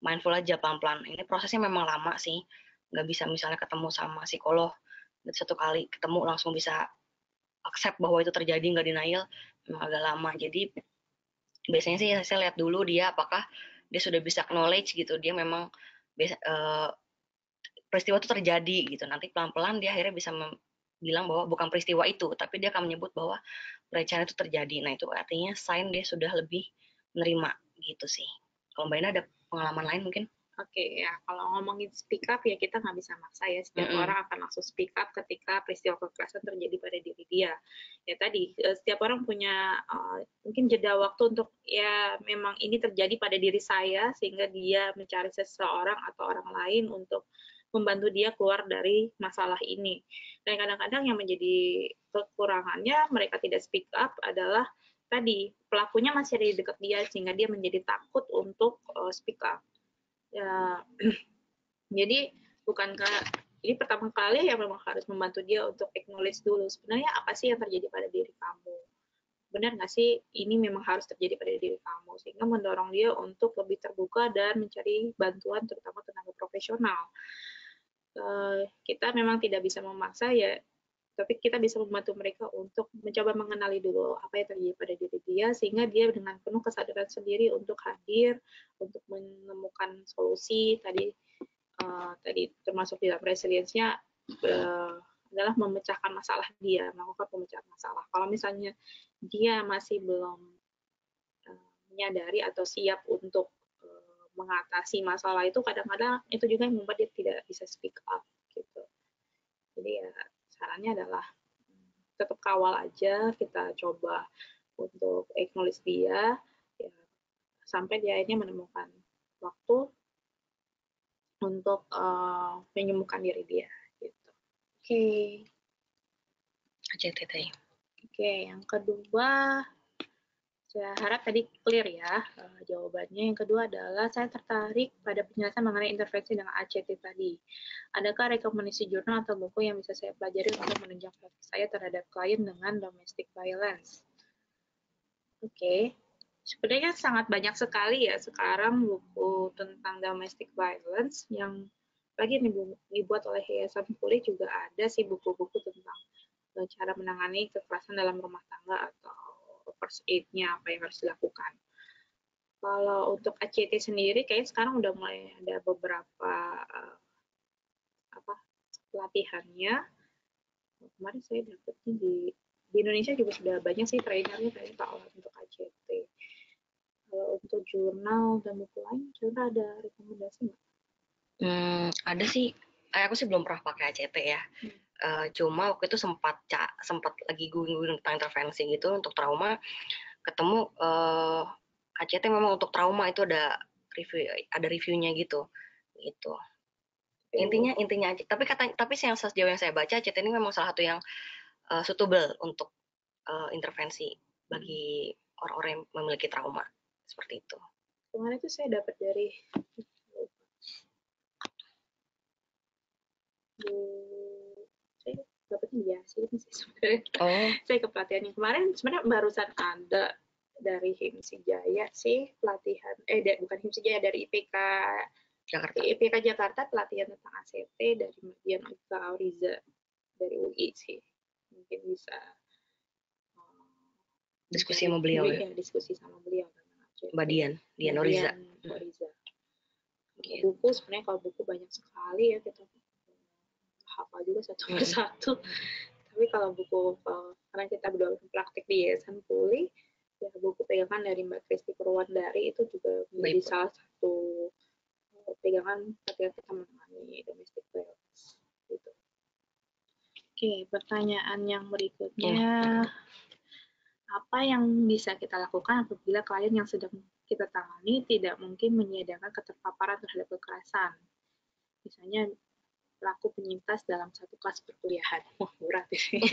mindful aja pelan-pelan. Ini prosesnya memang lama sih, nggak bisa misalnya ketemu sama psikolog satu kali ketemu langsung bisa accept bahwa itu terjadi, nggak denial, memang agak lama. Jadi biasanya sih saya lihat dulu dia apakah dia sudah bisa acknowledge gitu, dia memang peristiwa itu terjadi gitu. Nanti pelan-pelan dia akhirnya bisa bilang bahwa bukan peristiwa itu, tapi dia akan menyebut bahwa pelecehan itu terjadi. Nah itu artinya sign dia sudah lebih menerima gitu sih. Kalau Mbak Ina ada pengalaman lain mungkin? Oke, ya kalau ngomongin speak up ya kita nggak bisa maksa ya, setiap orang akan langsung speak up ketika peristiwa kekerasan terjadi pada diri dia. Ya tadi setiap orang punya mungkin jeda waktu untuk ya memang ini terjadi pada diri saya sehingga dia mencari seseorang atau orang lain untuk membantu dia keluar dari masalah ini. Dan kadang-kadang yang menjadi kekurangannya mereka tidak speak up adalah tadi pelakunya masih ada di dekat dia sehingga dia menjadi takut untuk speak up. Ya, jadi bukankah ini pertama kali ya memang harus membantu dia untuk acknowledge dulu sebenarnya apa sih yang terjadi pada diri kamu, benar nggak sih ini memang harus terjadi pada diri kamu, sehingga mendorong dia untuk lebih terbuka dan mencari bantuan terutama tenaga profesional. Kita memang tidak bisa memaksa ya, tapi kita bisa membantu mereka untuk mencoba mengenali dulu apa yang terjadi pada diri dia, sehingga dia dengan penuh kesadaran sendiri untuk hadir, untuk menemukan solusi tadi termasuk dalam resilience-nya adalah memecahkan masalah dia, melakukan pemecahan masalah. Kalau misalnya dia masih belum menyadari atau siap untuk mengatasi masalah itu, kadang-kadang itu juga yang membuat dia tidak bisa speak up gitu. Jadi ya sarannya adalah tetap kawal aja, kita coba untuk acknowledge dia ya, sampai dia akhirnya menemukan waktu untuk menyembuhkan diri dia gitu. Oke. Oke, yang kedua saya harap tadi clear ya jawabannya. Yang kedua adalah saya tertarik pada penjelasan mengenai intervensi dengan ACT tadi. Adakah rekomendasi jurnal atau buku yang bisa saya pelajari untuk menunjang praktik saya terhadap klien dengan domestic violence? Oke. Sebenarnya sangat banyak sekali ya sekarang buku tentang domestic violence yang lagi dibuat oleh Yayasan Pulih, juga ada sih buku-buku tentang cara menangani kekerasan dalam rumah tangga atau first aid-nya apa yang harus dilakukan. Kalau untuk ACT sendiri kayaknya sekarang udah mulai ada beberapa pelatihannya. Kemarin saya dapetnya di Indonesia juga sudah banyak sih trainernya kayak Pak untuk ACT. Kalau untuk jurnal dan buku lain, Chandra ada rekomendasi nggak? Ada sih. Aku sih belum pernah pakai ACT ya. Cuma waktu itu sempat lagi googling tentang intervensi gitu untuk trauma, ketemu ACT memang untuk trauma itu ada reviewnya gitu. Intinya tapi sejauh yang saya baca ACT ini memang salah satu yang suitable untuk intervensi bagi orang-orang yang memiliki trauma seperti itu. Kemarin itu saya dapat dari saya dapatnya di Yasi ini sih sebenarnya. Saya ke pelatihan yang kemarin sebenarnya barusan ada dari HIMSI Jaya sih pelatihan bukan HIMSI Jaya, dari IPK Jakarta pelatihan tentang ACT dari Mbak Auriza dari UI sih. Mungkin bisa diskusi sama beliau ya. Diskusi sama beliau Mbak Dian Oriza. Buku sebenarnya kalau buku banyak sekali ya, kita hafal juga satu persatu. Tapi kalau buku karena kita berdua praktik di Yayasan Puli, ya buku pegangan dari Mbak Kristi Purwandari itu juga menjadi salah satu pegangan ketika kita menangani domestic violence. Gitu. Oke, pertanyaan yang berikutnya. Apa yang bisa kita lakukan apabila klien yang sedang kita tangani tidak mungkin menyediakan keterpaparan terhadap kekerasan? Misalnya pelaku penyintas dalam satu kelas perkuliahan. Wah, berat ini.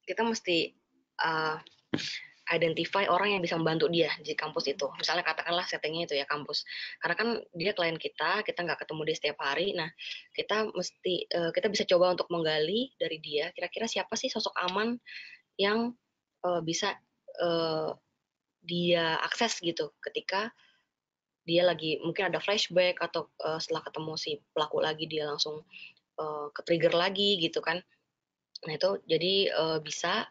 Kita mesti identify orang yang bisa membantu dia di kampus itu. Misalnya katakanlah settingnya itu ya kampus. Karena kan dia klien kita nggak ketemu dia setiap hari. Nah, kita bisa coba untuk menggali dari dia, kira-kira siapa sih sosok aman yang bisa dia akses gitu ketika dia lagi mungkin ada flashback atau setelah ketemu si pelaku lagi dia langsung ke-trigger lagi gitu kan. Nah, itu jadi bisa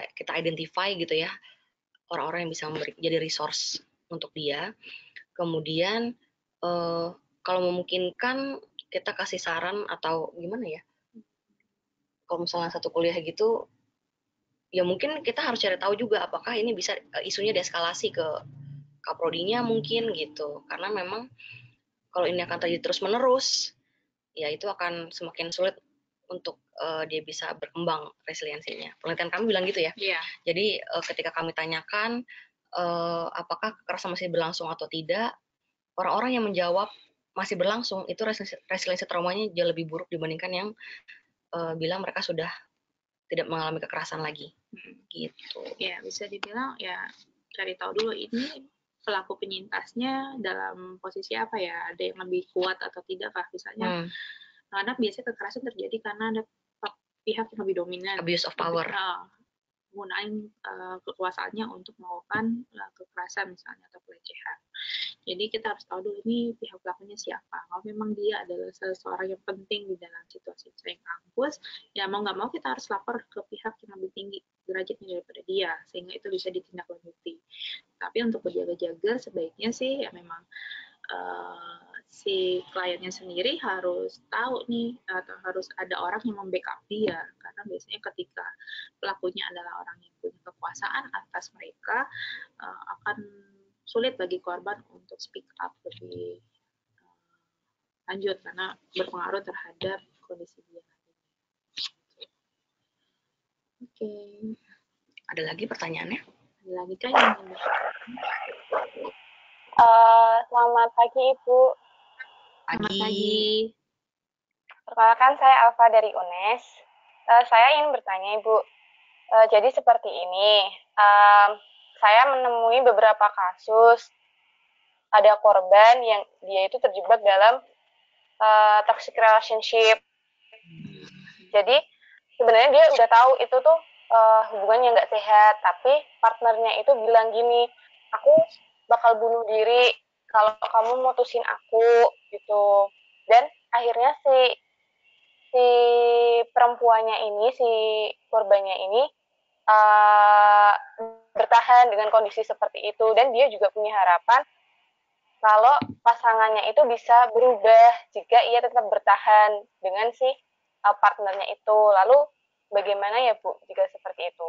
kita identify gitu ya orang-orang yang bisa jadi resource untuk dia. Kemudian kalau memungkinkan kita kasih saran atau gimana ya, kalau misalnya satu kuliah gitu ya mungkin kita harus cari tahu juga apakah ini bisa isunya deeskalasi ke kaprodinya mungkin gitu, karena memang kalau ini akan terjadi terus menerus ya itu akan semakin sulit untuk dia bisa berkembang resiliensinya. Penelitian kami bilang gitu ya. Yeah. Jadi ketika kami tanyakan apakah kekerasan masih berlangsung atau tidak, orang-orang yang menjawab masih berlangsung itu resiliensi traumanya jauh lebih buruk dibandingkan yang bilang mereka sudah tidak mengalami kekerasan lagi. Gitu. Ya, bisa dibilang ya cari tahu dulu ini pelaku penyintasnya dalam posisi apa ya, ada yang lebih kuat atau tidak kah misalnya. Karena biasanya kekerasan terjadi karena ada pihak yang lebih dominan. Abuse of power. Menggunakan kekuasaannya untuk melakukan kekerasan misalnya atau pelecehan. Jadi kita harus tahu dulu ini pihak pelakunya siapa. Kalau memang dia adalah seseorang yang penting di dalam situasi misalnya kampus, ya mau nggak mau kita harus lapor ke pihak yang lebih tinggi derajatnya daripada dia, sehingga itu bisa ditindaklanjuti. Tapi untuk berjaga-jaga sebaiknya sih ya memang si kliennya sendiri harus tahu nih, atau harus ada orang yang membackup dia, karena biasanya ketika pelakunya adalah orang yang punya kekuasaan atas mereka, akan sulit bagi korban untuk speak up lebih lanjut karena berpengaruh terhadap kondisi dia. Oke. Ada lagi pertanyaannya? Ada lagi kan yang selamat pagi Ibu. Selamat pagi. Perkenalkan saya Alfa dari UNES. Saya ingin bertanya Ibu. Jadi seperti ini, saya menemui beberapa kasus ada korban yang dia itu terjebak dalam toxic relationship. Jadi sebenarnya dia udah tahu itu tuh hubungan yang nggak sehat, tapi partnernya itu bilang gini, aku bakal bunuh diri kalau kamu mutusin aku gitu. Dan akhirnya si perempuannya ini, si korbannya ini bertahan dengan kondisi seperti itu, dan dia juga punya harapan kalau pasangannya itu bisa berubah jika ia tetap bertahan dengan si partnernya itu. Lalu bagaimana ya Bu jika seperti itu?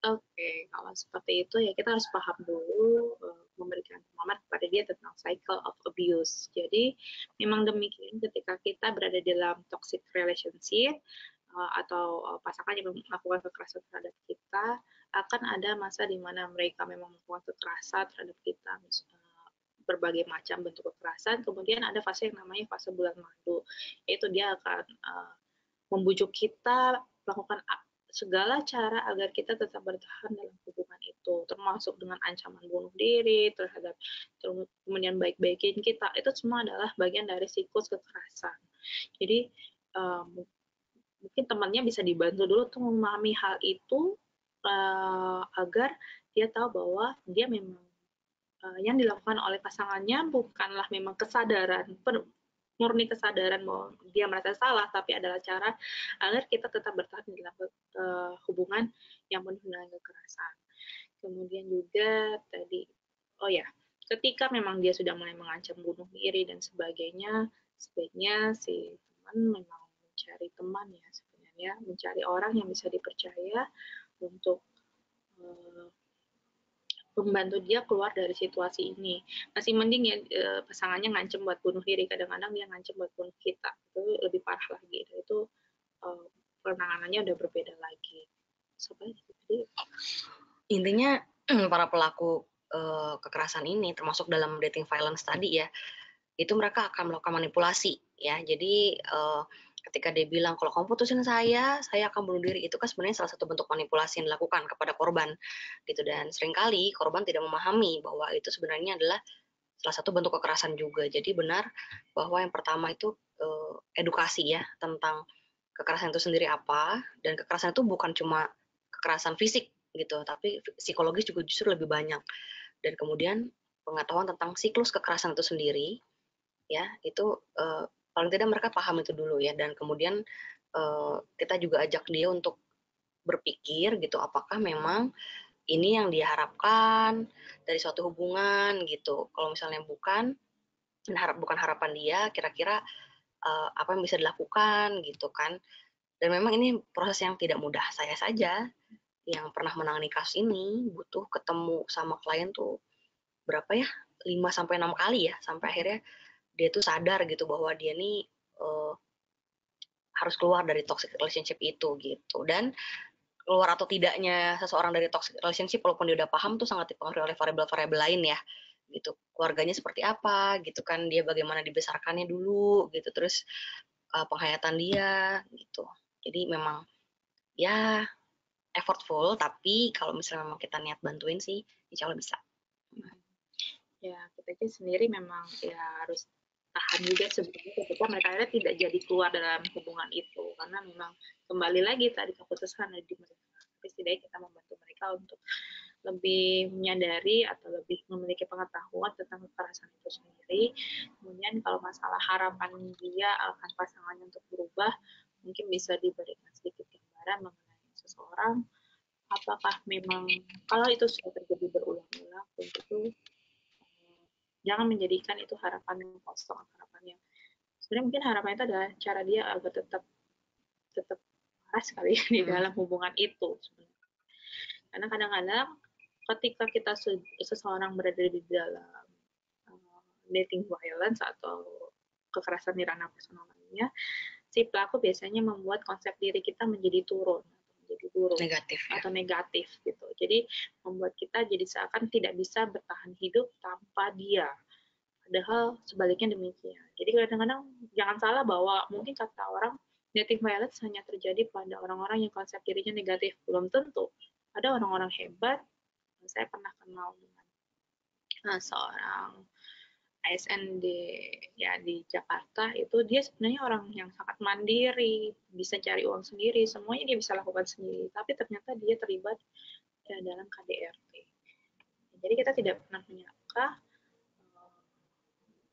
Oke, kalau seperti itu ya kita harus paham dulu, memberikan pemahaman kepada dia tentang cycle of abuse. Jadi memang demikian ketika kita berada dalam toxic relationship atau pasangan yang melakukan kekerasan terhadap kita, akan ada masa di mana mereka memang melakukan kekerasan terhadap kita, berbagai macam bentuk kekerasan. Kemudian ada fase yang namanya fase bulan madu, yaitu dia akan membujuk kita melakukan segala cara agar kita tetap bertahan dalam hubungan itu, termasuk dengan ancaman bunuh diri terhadap, kemudian baik-baikin kita, itu semua adalah bagian dari siklus kekerasan. Jadi mungkin temannya bisa dibantu dulu untuk memahami hal itu, agar dia tahu bahwa dia memang yang dilakukan oleh pasangannya bukanlah memang kesadaran murni kesadaran bahwa dia merasa salah, tapi adalah cara agar kita tetap bertahan dalam hubungan yang penuh dengan kekerasan. Kemudian juga tadi, ketika memang dia sudah mulai mengancam bunuh diri dan sebagainya, sebaiknya si teman memang mencari teman ya sebenarnya, mencari orang yang bisa dipercaya untuk membantu dia keluar dari situasi ini. Masih mending ya pasangannya ngancem buat bunuh diri, kadang-kadang dia ngancem buat bunuh kita, itu lebih parah lagi, dan itu penanganannya udah berbeda lagi. Jadi intinya para pelaku kekerasan ini, termasuk dalam dating violence tadi ya, itu mereka akan melakukan manipulasi ya. Jadi ketika dia bilang kalau kamu putusin saya akan bunuh diri, itu kan sebenarnya salah satu bentuk manipulasi yang dilakukan kepada korban gitu. Dan seringkali korban tidak memahami bahwa itu sebenarnya adalah salah satu bentuk kekerasan juga. Jadi benar bahwa yang pertama itu edukasi ya tentang kekerasan itu sendiri apa, dan kekerasan itu bukan cuma kekerasan fisik gitu, tapi psikologis juga justru lebih banyak. Dan kemudian pengetahuan tentang siklus kekerasan itu sendiri ya, itu paling tidak mereka paham itu dulu ya. Dan kemudian kita juga ajak dia untuk berpikir gitu, apakah memang ini yang dia harapkan dari suatu hubungan gitu. Kalau misalnya bukan harapan dia, kira-kira apa yang bisa dilakukan gitu kan. Dan memang ini proses yang tidak mudah. Saya saja yang pernah menangani kasus ini butuh ketemu sama klien tuh berapa ya, 5-6 kali ya, sampai akhirnya dia tuh sadar gitu bahwa dia nih harus keluar dari toxic relationship itu gitu. Dan keluar atau tidaknya seseorang dari toxic relationship, walaupun dia udah paham, tuh sangat dipengaruhi oleh variabel-variabel lain ya gitu. Keluarganya seperti apa gitu kan, dia bagaimana dibesarkannya dulu gitu, terus penghayatan dia gitu. Jadi memang ya effortful, tapi kalau misalnya memang kita niat bantuin sih insya Allah bisa. Ya kita aja sendiri memang ya harus tahan juga sebenarnya ketika mereka tidak jadi keluar dalam hubungan itu, karena memang kembali lagi tadi keputusan ada di mereka. Tapi setidaknya kita membantu mereka untuk lebih menyadari atau lebih memiliki pengetahuan tentang kekerasan itu sendiri. Kemudian kalau masalah harapan dia akan pasangannya untuk berubah, mungkin bisa diberikan sedikit gambaran mengenai seseorang, apakah memang kalau itu sudah terjadi berulang-ulang, tentu jangan menjadikan itu harapan yang kosong, harapan yang sebenarnya mungkin harapan itu adalah cara dia agar tetap waras kali ya di dalam hubungan itu sebenarnya. Karena kadang-kadang ketika kita seseorang berada di dalam dating violence atau kekerasan di ranah personal lainnya, si pelaku biasanya membuat konsep diri kita menjadi turun, menjadi buruk, negatif ya, atau negatif gitu. Jadi membuat kita jadi seakan tidak bisa bertahan hidup tanpa dia. Padahal sebaliknya demikian. Jadi kadang-kadang jangan salah bahwa mungkin kata orang dating violence hanya terjadi pada orang-orang yang konsep dirinya negatif. Belum tentu. Ada orang-orang hebat. Saya pernah kenal dengan seorang ASN di Jakarta, itu dia sebenarnya orang yang sangat mandiri, bisa cari uang sendiri, semuanya dia bisa lakukan sendiri, tapi ternyata dia terlibat dalam KDRT. Jadi kita tidak pernah menyangka,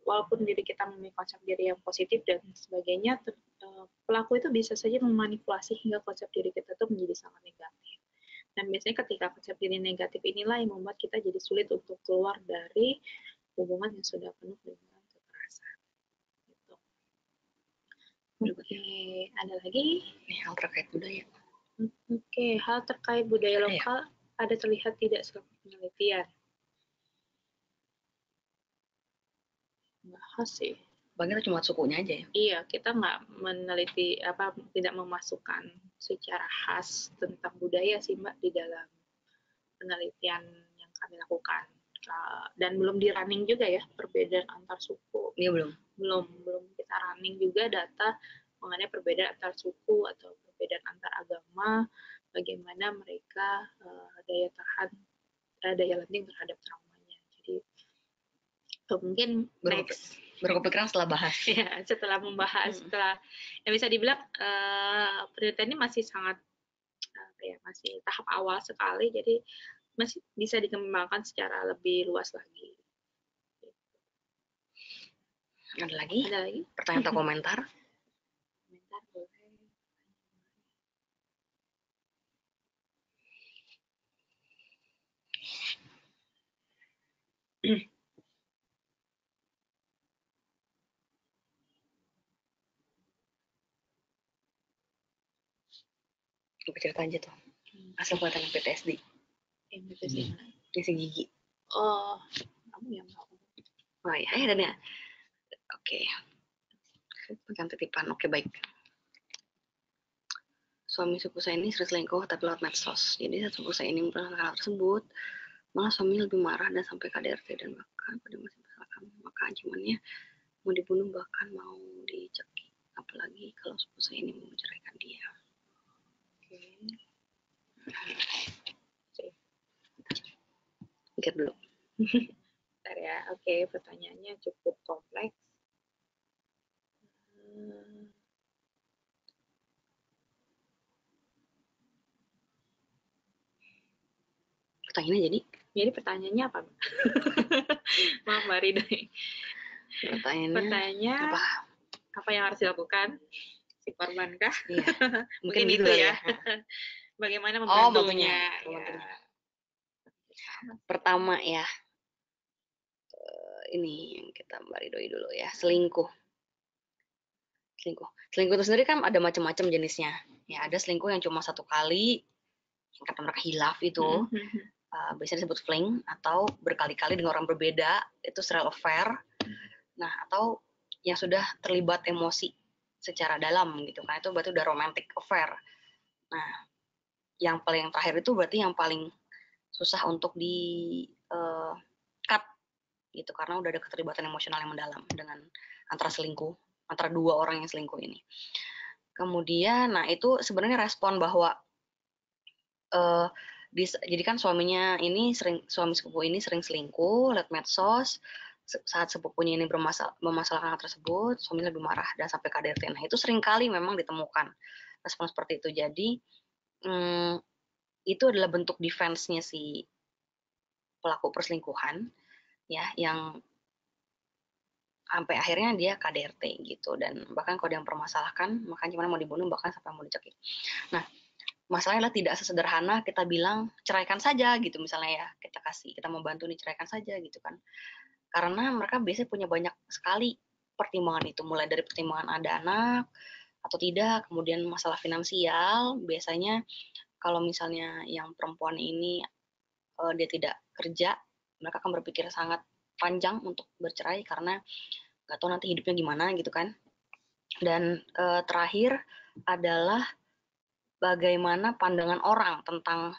walaupun diri kita memiliki konsep diri yang positif dan sebagainya, pelaku itu bisa saja memanipulasi hingga konsep diri kita itu menjadi sangat negatif. Dan biasanya ketika konsep diri negatif inilah yang membuat kita jadi sulit untuk keluar dari hubungan yang sudah penuh dengan kekerasan. Gitu. Oke, ada lagi? Hal terkait budaya. Oke, hal terkait budaya lokal ada terlihat tidak selama penelitian. Bahas sih. Bagaimana cuma sukunya aja ya? Iya, kita nggak meneliti tidak memasukkan secara khas tentang budaya sih Mbak di dalam penelitian yang kami lakukan. Dan belum di running juga ya perbedaan antar suku. Iya belum kita running juga data mengenai perbedaan antar suku atau perbedaan antar agama, bagaimana mereka daya lenting terhadap traumanya. Jadi mungkin next berkepikiran setelah bahas. ya, setelah membahas, setelah yang bisa dibilang penelitian ini masih sangat masih tahap awal sekali, jadi masih bisa dikembangkan secara lebih luas lagi. Ada lagi? Pertanyaan atau komentar? Komentar boleh. Gue cerita aja tuh. Asal buatan PTSD. PTSD mana? Isi gigi. Oh, kamu yang mau. Oh ya, dan ya. Oke. Pegang titipan. Oke, baik. Suami sepupu saya ini sering selingkuh tapi lewat medsos. Jadi saat sepupu saya ini melakukan hal tersebut, malah suami lebih marah dan sampai KDRT dan bahkan pada masih masalah kami. Maka ancamannya mau dibunuh bahkan mau dicekik. Apalagi kalau sepupu saya ini mau menceraikan dia. Oke. Mikir dulu. Bentar ya. Oke, pertanyaannya cukup kompleks. Pertanyaannya jadi pertanyaannya apa? Maaf Mbak Rida. Pertanyaannya apa yang harus dilakukan si korban kah? Iya. Mungkin gitu ya. Bagaimana membantunya? Pertama ya, ini yang kita Mbak Ridhoi dulu ya, selingkuh itu sendiri kan ada macam-macam jenisnya ya. Ada selingkuh yang cuma satu kali, yang kata mereka hilaf itu, biasanya disebut fling, atau berkali-kali dengan orang berbeda, itu serial affair. Nah, atau yang sudah terlibat emosi secara dalam gitu kan, itu berarti udah romantic affair. Nah, yang paling terakhir itu berarti yang paling susah untuk di cut gitu, karena udah ada keterlibatan emosional yang mendalam dengan antara dua orang yang selingkuh ini. Kemudian, nah itu sebenarnya respon bahwa jadi kan suami sepupu ini sering selingkuh lewat medsos. Saat sepupunya ini memasalahkan hal tersebut, suaminya lebih marah dan sampai KDRT. Nah itu sering kali memang ditemukan respon seperti itu. Jadi itu adalah bentuk defense-nya si pelaku perselingkuhan ya, yang sampai akhirnya dia KDRT gitu. Dan bahkan kalau dia mempermasalahkan, makanya gimana mau dibunuh bahkan sampai mau dicekik. Nah, masalahnya adalah tidak sesederhana kita bilang ceraikan saja gitu misalnya ya, kita mau bantu nih ceraikan saja gitu kan. Karena mereka biasanya punya banyak sekali pertimbangan itu, mulai dari pertimbangan ada anak atau tidak, kemudian masalah finansial. Biasanya kalau misalnya yang perempuan ini dia tidak kerja, mereka akan berpikir sangat panjang untuk bercerai karena nggak tahu nanti hidupnya gimana gitu kan. Dan terakhir adalah bagaimana pandangan orang tentang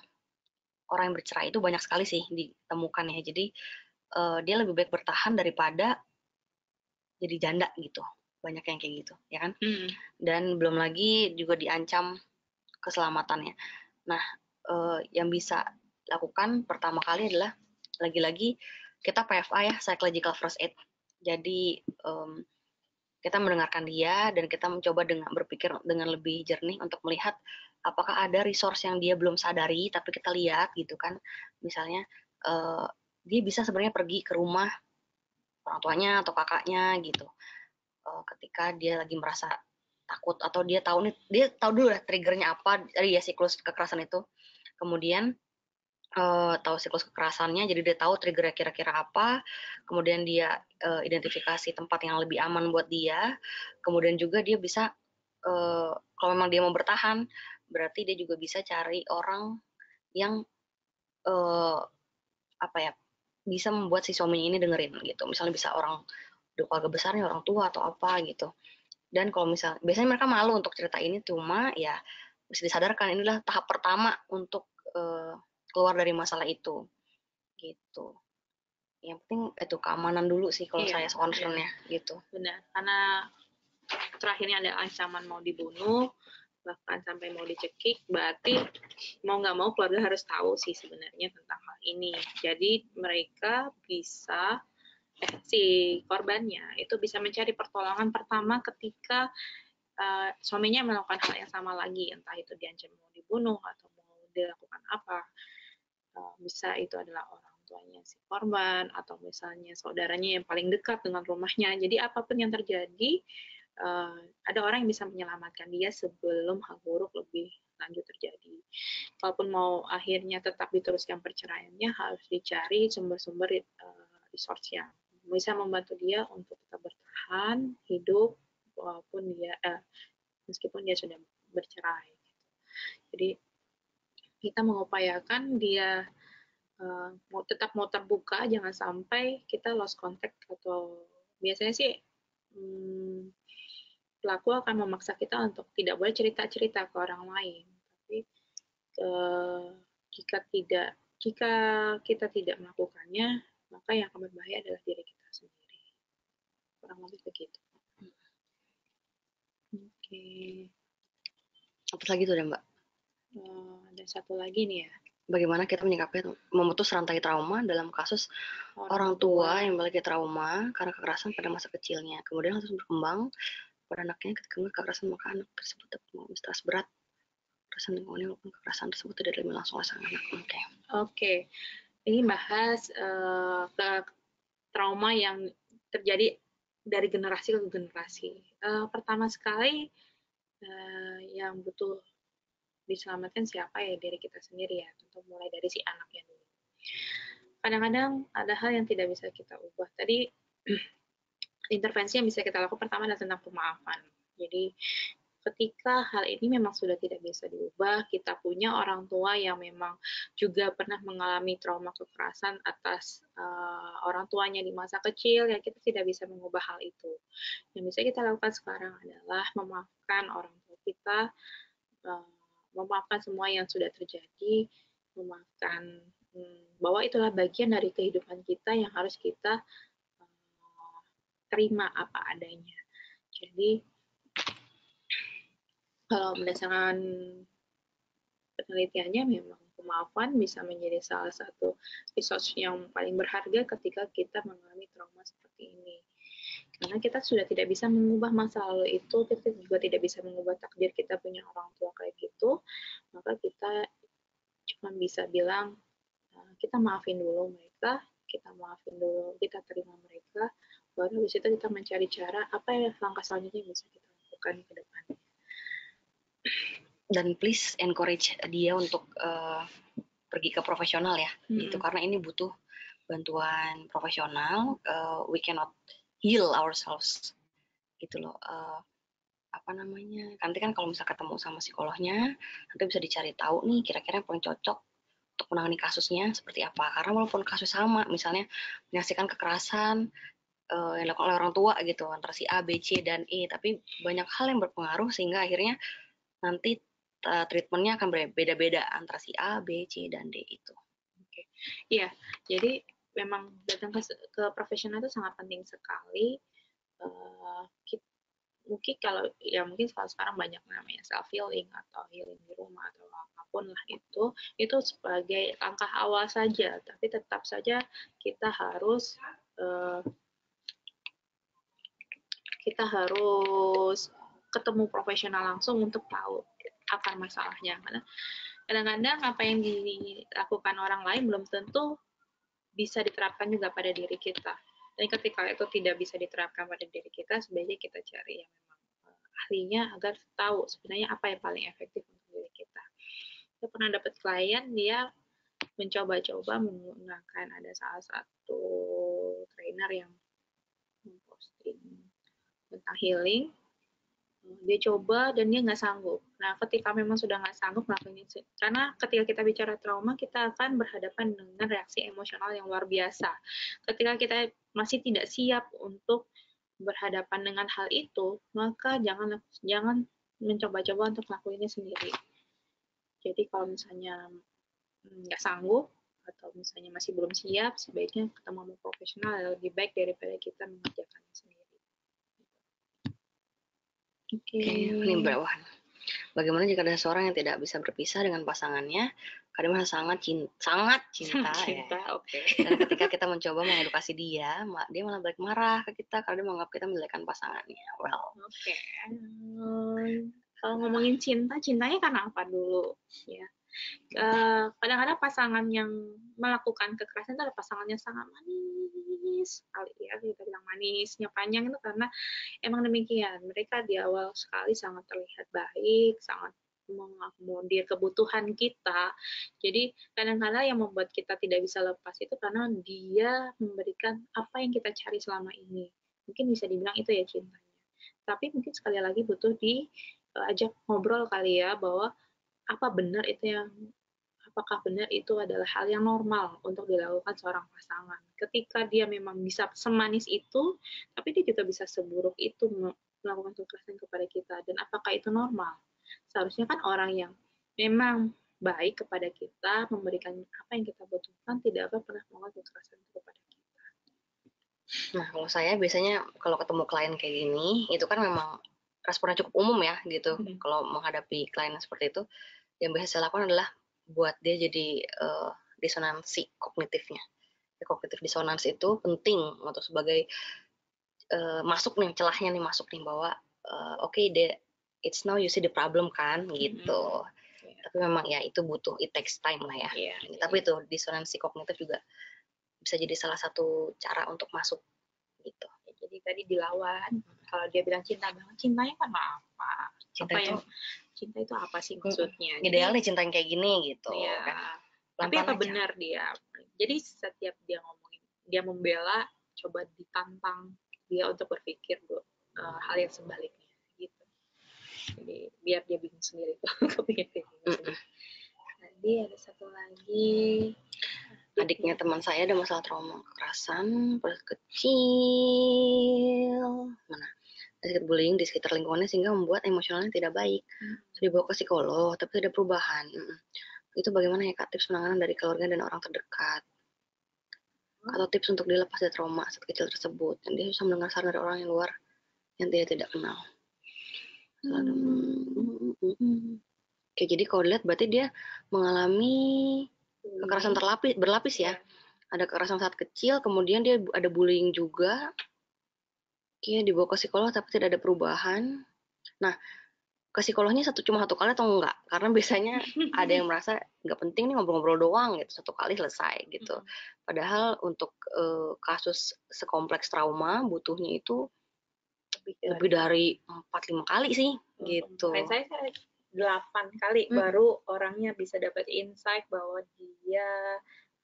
orang yang bercerai. Itu banyak sekali sih ditemukan ya. Jadi dia lebih baik bertahan daripada jadi janda gitu. Banyak yang kayak gitu ya kan. Dan belum lagi juga diancam keselamatannya. Nah, yang bisa lakukan pertama kali adalah lagi-lagi kita PFA ya, psychological first aid. Jadi kita mendengarkan dia dan kita mencoba berpikir dengan lebih jernih untuk melihat apakah ada resource yang dia belum sadari tapi kita lihat gitu kan. Misalnya dia bisa sebenarnya pergi ke rumah orang tuanya atau kakaknya gitu. Ketika dia lagi merasa takut atau dia tahu dulu lah triggernya apa dari ya siklus kekerasan itu. Kemudian tahu siklus kekerasannya, jadi dia tahu triggernya kira-kira apa. Kemudian dia identifikasi tempat yang lebih aman buat dia. Kemudian juga dia bisa kalau memang dia mau bertahan, berarti dia juga bisa cari orang yang bisa membuat si suaminya ini dengerin gitu. Misalnya bisa orang keluarga besarnya, orang tua atau apa gitu. Dan kalau biasanya mereka malu untuk cerita ini, cuma ya mesti disadarkan inilah tahap pertama untuk keluar dari masalah itu gitu. Yang penting itu keamanan dulu sih kalau saya concernnya gitu. Benar, karena terakhirnya ada ancaman mau dibunuh, bahkan sampai mau dicekik, berarti mau nggak mau keluarga harus tahu sih sebenarnya tentang hal ini. Jadi mereka bisa, si korbannya itu bisa mencari pertolongan pertama ketika suaminya melakukan hal yang sama lagi, entah itu diancam mau dibunuh atau mau dilakukan apa. Bisa itu adalah orang tuanya si korban atau misalnya saudaranya yang paling dekat dengan rumahnya. Jadi apapun yang terjadi, ada orang yang bisa menyelamatkan dia sebelum hal buruk lebih lanjut terjadi. Kalaupun mau akhirnya tetap diteruskan perceraiannya, harus dicari sumber-sumber resource yang bisa membantu dia untuk tetap bertahan hidup walaupun dia meskipun dia sudah bercerai. Jadi kita mengupayakan dia tetap mau terbuka, jangan sampai kita lost contact, atau biasanya sih pelaku akan memaksa kita untuk tidak boleh cerita-cerita ke orang lain. Tapi jika kita tidak melakukannya, maka yang akan berbahaya adalah diri kita sendiri. Kurang lebih begitu. Oke. Apa lagi tuh Mbak? Ada satu lagi nih ya. Bagaimana kita menyikapi memutus rantai trauma dalam kasus orang tua yang memiliki trauma karena kekerasan pada masa kecilnya, kemudian harus berkembang pada anaknya ketika kekerasan, maka anak tersebut dapat mengalami stres berat, kekerasan lingkungan maupun kekerasan tersebut tidak dialami langsung oleh sang anak. Oke. Ini bahas trauma yang terjadi dari generasi ke generasi. Pertama sekali yang butuh diselamatkan siapa ya, diri kita sendiri ya, tentu mulai dari si anaknya dulu. Kadang-kadang ada hal yang tidak bisa kita ubah. Tadi intervensi yang bisa kita lakukan pertama adalah tentang pemaafan. Jadi ketika hal ini memang sudah tidak bisa diubah, kita punya orang tua yang memang juga pernah mengalami trauma kekerasan atas orang tuanya di masa kecil, ya kita tidak bisa mengubah hal itu. Yang bisa kita lakukan sekarang adalah memaafkan orang tua kita, memaafkan semua yang sudah terjadi, memaafkan bahwa itulah bagian dari kehidupan kita yang harus kita terima apa adanya. Jadi kalau berdasarkan penelitiannya memang pemaafan bisa menjadi salah satu resource yang paling berharga ketika kita mengalami trauma seperti ini. Karena kita sudah tidak bisa mengubah masa lalu itu, kita juga tidak bisa mengubah takdir kita punya orang tua kayak gitu, maka kita cuma bisa bilang, kita maafin dulu mereka, kita maafin dulu, kita terima mereka, baru habis itu kita mencari cara apa yang langkah selanjutnya yang bisa kita lakukan ke depannya. Dan please encourage dia untuk pergi ke profesional ya, gitu, karena ini butuh bantuan profesional. We cannot heal ourselves, gitu loh. Nanti kan kalau misalnya ketemu sama psikolognya, nanti bisa dicari tahu nih kira-kira yang paling cocok untuk menangani kasusnya seperti apa. Karena walaupun kasus sama, misalnya menyaksikan kekerasan yang dilakukan oleh orang tua gitu, antara si A, B, C, dan E, tapi banyak hal yang berpengaruh sehingga akhirnya nanti treatmentnya akan berbeda-beda antara si A, B, C, dan D itu. Oke. Iya, jadi memang datang ke profesional itu sangat penting sekali. Mungkin kalau sekarang banyak namanya self healing atau healing di rumah atau apapun lah, itu sebagai langkah awal saja, tapi tetap saja kita harus ketemu profesional langsung untuk tahu akar masalahnya. Karena kadang-kadang apa yang dilakukan orang lain belum tentu bisa diterapkan juga pada diri kita. Dan ketika itu tidak bisa diterapkan pada diri kita, sebaiknya kita cari yang memang ahlinya agar tahu sebenarnya apa yang paling efektif untuk diri kita. Saya pernah dapat klien, dia mencoba-coba menggunakan, ada salah satu trainer yang memposting tentang healing. Dia coba dan dia nggak sanggup. Nah, ketika memang sudah nggak sanggup melakukan itu, karena ketika kita bicara trauma, kita akan berhadapan dengan reaksi emosional yang luar biasa. Ketika kita masih tidak siap untuk berhadapan dengan hal itu, maka jangan mencoba-coba untuk melakukannya sendiri. Jadi kalau misalnya nggak sanggup atau misalnya masih belum siap, sebaiknya ketemu profesional lebih baik daripada kita mengerjakannya sendiri. Oke, ini Bagaimana jika ada seseorang yang tidak bisa berpisah dengan pasangannya karena merasa sangat cinta, Cinta, ya. oke. Dan ketika kita mencoba mengedukasi dia malah balik marah ke kita karena dia menganggap kita menjelekan pasangannya. Well, Oke. Kalau ngomongin cintanya karena apa dulu? Ya. Kadang-kadang pasangan yang melakukan kekerasan itu adalah pasangan yang sangat manis sekali ya, kita bilang manisnya panjang itu karena emang demikian, mereka di awal sekali sangat terlihat baik, sangat mengakomodir kebutuhan kita. Jadi kadang-kadang yang membuat kita tidak bisa lepas itu karena dia memberikan apa yang kita cari selama ini. Mungkin bisa dibilang itu ya cintanya. Tapi mungkin sekali lagi butuh diajak ngobrol kali ya, bahwa apakah benar itu adalah hal yang normal untuk dilakukan seorang pasangan. Ketika dia memang bisa semanis itu, tapi dia juga bisa seburuk itu melakukan kekerasan kepada kita. Dan apakah itu normal? Seharusnya kan orang yang memang baik kepada kita, memberikan apa yang kita butuhkan, tidak akan pernah melakukan kekerasan kepada kita. Nah, kalau saya biasanya kalau ketemu klien kayak gini, itu kan memang responnya cukup umum ya gitu. Kalau menghadapi klien seperti itu, yang biasa saya lakukan adalah buat dia jadi disonansi kognitifnya. Kognitif disonansi itu penting untuk sebagai masuk nih, celahnya nih masuk nih bahwa oke, it's now you see the problem kan gitu. Tapi memang ya itu butuh, it takes time lah ya. Tapi itu disonansi kognitif juga bisa jadi salah satu cara untuk masuk gitu. Jadi tadi dilawan, kalau dia bilang cinta banget, cintanya karena apa? Cinta itu apa sih maksudnya? Idealnya cinta yang kayak gini gitu. Iya. Kan? Tapi apa benar dia? Jadi setiap dia ngomongin, dia membela, coba ditantang dia untuk berpikir hal yang sebaliknya gitu. Jadi biar dia bingung sendiri tuh. Tadi ada satu lagi. Adiknya teman saya ada masalah trauma kekerasan pada kecil. Sedikit bullying di sekitar lingkungannya sehingga membuat emosionalnya tidak baik. Sudah dibawa ke psikolog tapi tidak perubahan. Itu bagaimana ya Kak, tips penanganan dari keluarga dan orang terdekat? Atau tips untuk dia lepas dari trauma saat kecil tersebut, dan dia bisa mendengar saran dari orang yang luar yang dia tidak kenal. Oke, jadi kalau dilihat berarti dia mengalami kekerasan berlapis ya. Ada kekerasan saat kecil, kemudian dia ada bullying juga. Oke, dibawa ke psikolog tapi tidak ada perubahan. Nah, ke psikolognya cuma satu kali atau enggak? Karena biasanya ada yang merasa nggak penting nih, ngobrol-ngobrol doang gitu, satu kali selesai gitu. Padahal untuk kasus sekompleks trauma butuhnya itu lebih dari 4-5 kali sih gitu. Saya 8 kali baru orangnya bisa dapat insight bahwa dia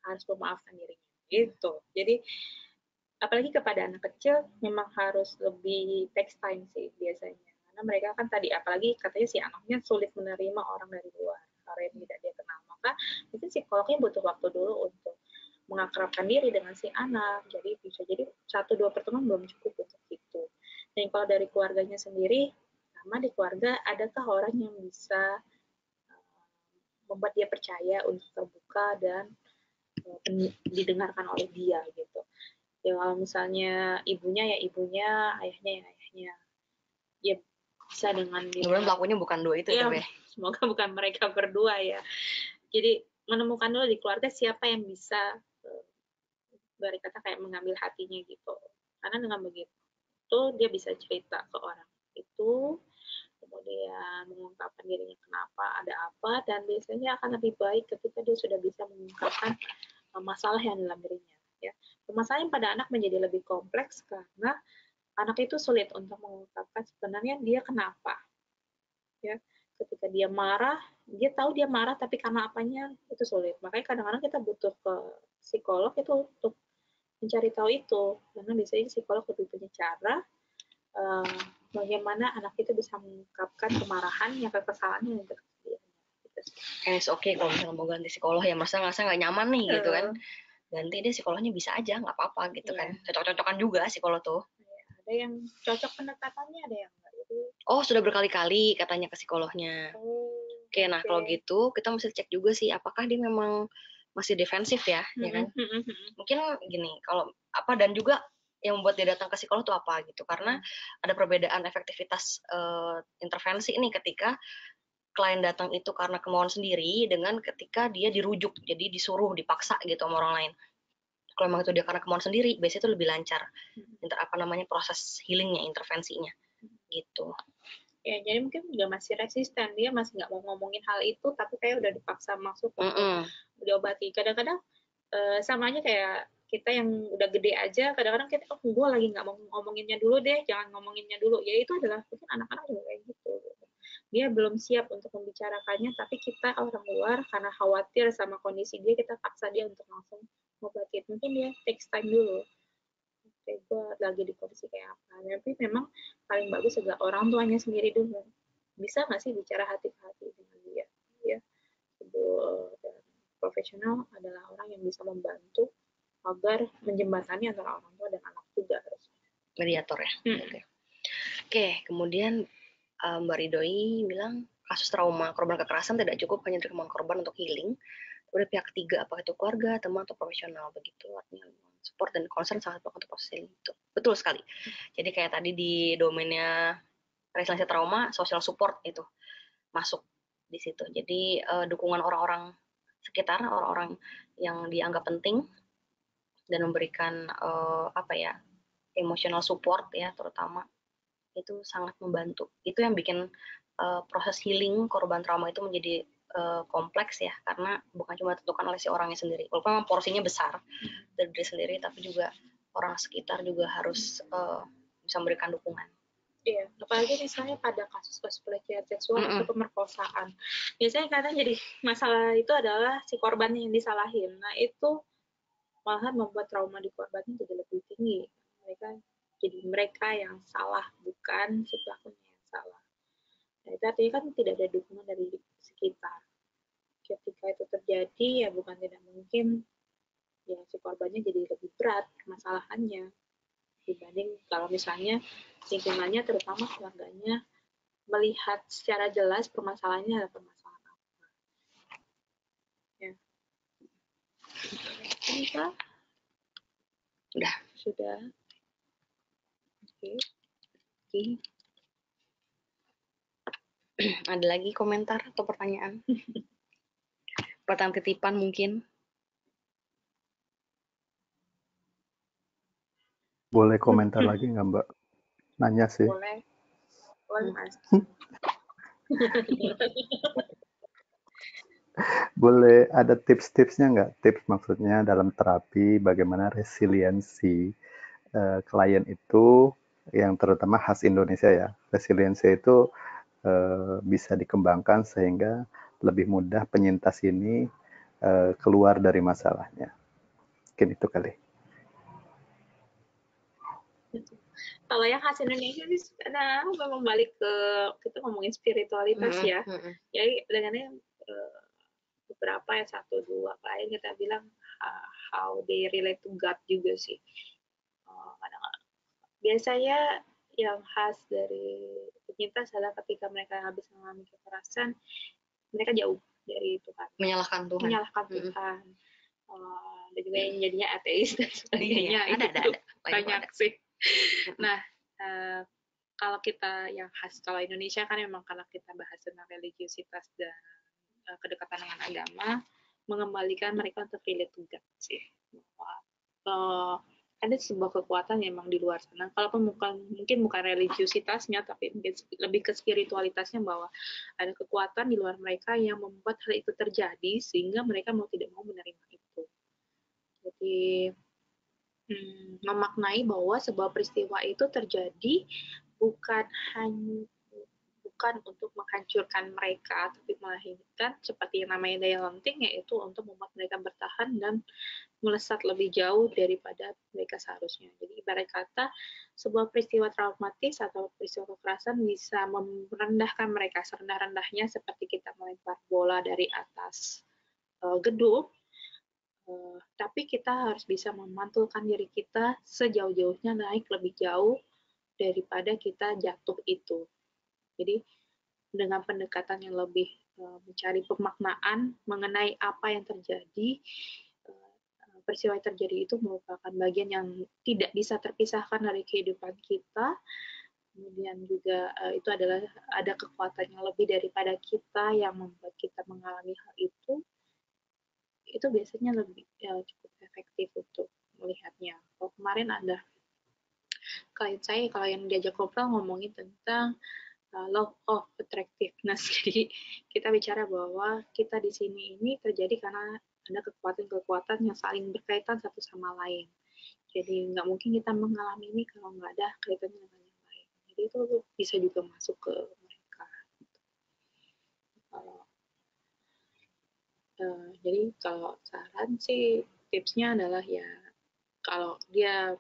harus memaafkan dirinya gitu. Jadi apalagi kepada anak kecil memang harus lebih takes time sih biasanya. Karena mereka kan tadi, apalagi katanya si anaknya sulit menerima orang dari luar karena yang tidak dia kenal, maka mungkin psikolognya butuh waktu dulu untuk mengakrabkan diri dengan si anak. Jadi bisa jadi 1-2 pertemuan belum cukup untuk itu. Dan kalau dari keluarganya sendiri, sama di keluarga adakah orang yang bisa membuat dia percaya untuk terbuka dan didengarkan oleh dia gitu. Ya kalau misalnya ibunya ya ibunya, ayahnya ya ayahnya. Ya bisa dengan kemudian pelakunya bukan dua itu ya, semoga bukan mereka berdua ya. Jadi menemukan dulu di keluarga siapa yang bisa dari kata kayak mengambil hatinya gitu. Karena dengan begitu dia bisa cerita ke orang itu, kemudian mengungkapkan dirinya kenapa, ada apa, dan biasanya akan lebih baik ketika dia sudah bisa mengungkapkan masalah yang dalam dirinya. Ya. Permasalahan pada anak menjadi lebih kompleks karena anak itu sulit untuk mengungkapkan sebenarnya dia kenapa. Ya, ketika dia marah, dia tahu dia marah tapi karena apanya itu sulit. Makanya kadang-kadang kita butuh ke psikolog itu untuk mencari tahu itu, karena biasanya psikolog lebih punya cara bagaimana anak itu bisa mengungkapkan kemarahannya, kekesalannya untuk dia. It's okay kalau misalnya mau ganti psikolog ya, masa nggak nyaman nih gitu kan, ganti deh psikolognya bisa aja, nggak apa-apa gitu kan, cocok-cocokan juga psikolog tuh. Ada yang cocok pendekatannya, ada yang enggak. Oh, sudah berkali-kali katanya ke psikolognya. Oke, nah kalau gitu kita mesti cek juga sih apakah dia memang masih defensif ya, ya kan? Mungkin gini, kalau apa, dan juga yang membuat dia datang ke psikolog itu apa gitu, karena ada perbedaan efektivitas intervensi ini ketika klien datang itu karena kemauan sendiri dengan ketika dia dirujuk, jadi disuruh, dipaksa gitu sama orang lain. Kalau memang itu dia karena kemauan sendiri, biasanya itu lebih lancar. Proses healingnya, intervensinya gitu. Ya, jadi mungkin juga masih resisten, dia masih nggak mau ngomongin hal itu, tapi kayak udah dipaksa masuk untuk diobati. Kadang-kadang sama aja kayak kita yang udah gede aja, kadang-kadang kita, gue lagi nggak mau ngomonginnya dulu deh, jangan ngomonginnya dulu. Ya itu adalah, mungkin anak-anak juga kayak gitu. Dia belum siap untuk membicarakannya, tapi kita orang luar, karena khawatir sama kondisi dia, kita paksa dia untuk langsung ngobatin. Mungkin dia takes time dulu. Kayak gue lagi di kondisi kayak apa. Tapi memang paling bagus adalah orang tuanya sendiri dulu. Bisa nggak sih bicara hati ke hati dengan dia? Ya, dan profesional adalah orang yang bisa membantu agar menjembatani antara orang tua dan anak juga harus. Mediator ya. Oke, kemudian Mbak Ridhoi bilang kasus trauma korban kekerasan tidak cukup hanya dari kemauan korban untuk healing, dari pihak ketiga, apakah itu keluarga, teman atau profesional, begitu artinya support dan concern sangat penting untuk proses healing itu. Betul sekali. Jadi kayak tadi di domainnya resiliensi trauma, social support itu masuk di situ. Jadi dukungan orang-orang sekitar, orang-orang yang dianggap penting dan memberikan emotional support ya terutama, itu sangat membantu. Itu yang bikin proses healing korban trauma itu menjadi kompleks ya, karena bukan cuma ditentukan oleh si orangnya sendiri. Walaupun memang porsinya besar dari diri sendiri, tapi juga orang sekitar juga harus bisa memberikan dukungan. Iya, apalagi misalnya pada kasus-kasus pelecehan seksual atau pemerkosaan. Biasanya kadang jadi masalah itu adalah si korban yang disalahin. Nah, itu malahan membuat trauma di korbannya jadi lebih tinggi. Mereka yang salah, bukan si pelakunya yang salah. Nah, itu artinya kan tidak ada dukungan dari sekitar. Ketika itu terjadi, ya bukan tidak mungkin ya si korbannya jadi lebih berat permasalahannya dibanding kalau misalnya lingkungannya, terutama keluarganya, melihat secara jelas permasalahannya adalah permasalahan apa. Ya. Bisa? Sudah. Oke. Ada lagi komentar atau pertanyaan? Pertanyaan titipan mungkin? Boleh komentar lagi nggak Mbak? Nanya sih. Boleh Mas. Boleh ada tips-tipsnya nggak? Tips maksudnya dalam terapi bagaimana resiliensi klien itu yang terutama khas Indonesia ya. Resiliensi itu bisa dikembangkan sehingga lebih mudah penyintas ini keluar dari masalahnya. Mungkin itu kali. Kalau yang khas Indonesia sih, memang balik ke kita ngomongin spiritualitas ya. Jadi dengan beberapa ya 1-2 klien kita bilang how they relate to God juga sih. Biasanya yang khas dari penyintas adalah ketika mereka habis mengalami kekerasan, mereka jauh dari Tuhan. Menyalahkan Tuhan. Dan juga yang jadinya ateis dan sebagainya. Ada. Banyak sih. Nah, kalau kita yang khas, kalau Indonesia kan memang karena kita bahas tentang religiusitas dan kedekatan dengan agama, mengembalikan mereka untuk relate to God sih. Ada sebuah kekuatan yang memang di luar sana. Kalaupun mungkin bukan religiusitasnya, tapi mungkin lebih ke spiritualitasnya, bahwa ada kekuatan di luar mereka yang membuat hal itu terjadi sehingga mereka mau tidak mau menerima itu. Jadi memaknai bahwa sebuah peristiwa itu terjadi bukan untuk menghancurkan mereka, tapi melainkan seperti yang namanya daya lenting, yaitu untuk membuat mereka bertahan dan melesat lebih jauh daripada mereka seharusnya. Jadi ibarat kata, sebuah peristiwa traumatis atau peristiwa kekerasan bisa merendahkan mereka serendah-rendahnya, seperti kita melempar bola dari atas gedung, tapi kita harus bisa memantulkan diri kita sejauh-jauhnya naik lebih jauh daripada kita jatuh itu. Jadi dengan pendekatan yang lebih mencari pemaknaan mengenai apa yang terjadi, peristiwa yang terjadi itu merupakan bagian yang tidak bisa terpisahkan dari kehidupan kita, kemudian juga itu adalah ada kekuatan yang lebih daripada kita yang membuat kita mengalami hal itu biasanya lebih cukup efektif untuk melihatnya. Kalau kemarin ada klien saya, kalau yang diajak ngobrol ngomongin tentang law of attractiveness. Jadi kita bicara bahwa kita di sini ini terjadi karena ada kekuatan-kekuatan yang saling berkaitan satu sama lain. Jadi nggak mungkin kita mengalami ini kalau nggak ada kaitannya dengan yang lain. Jadi itu bisa juga masuk ke mereka. Jadi kalau saran sih tipsnya adalah ya kalau dia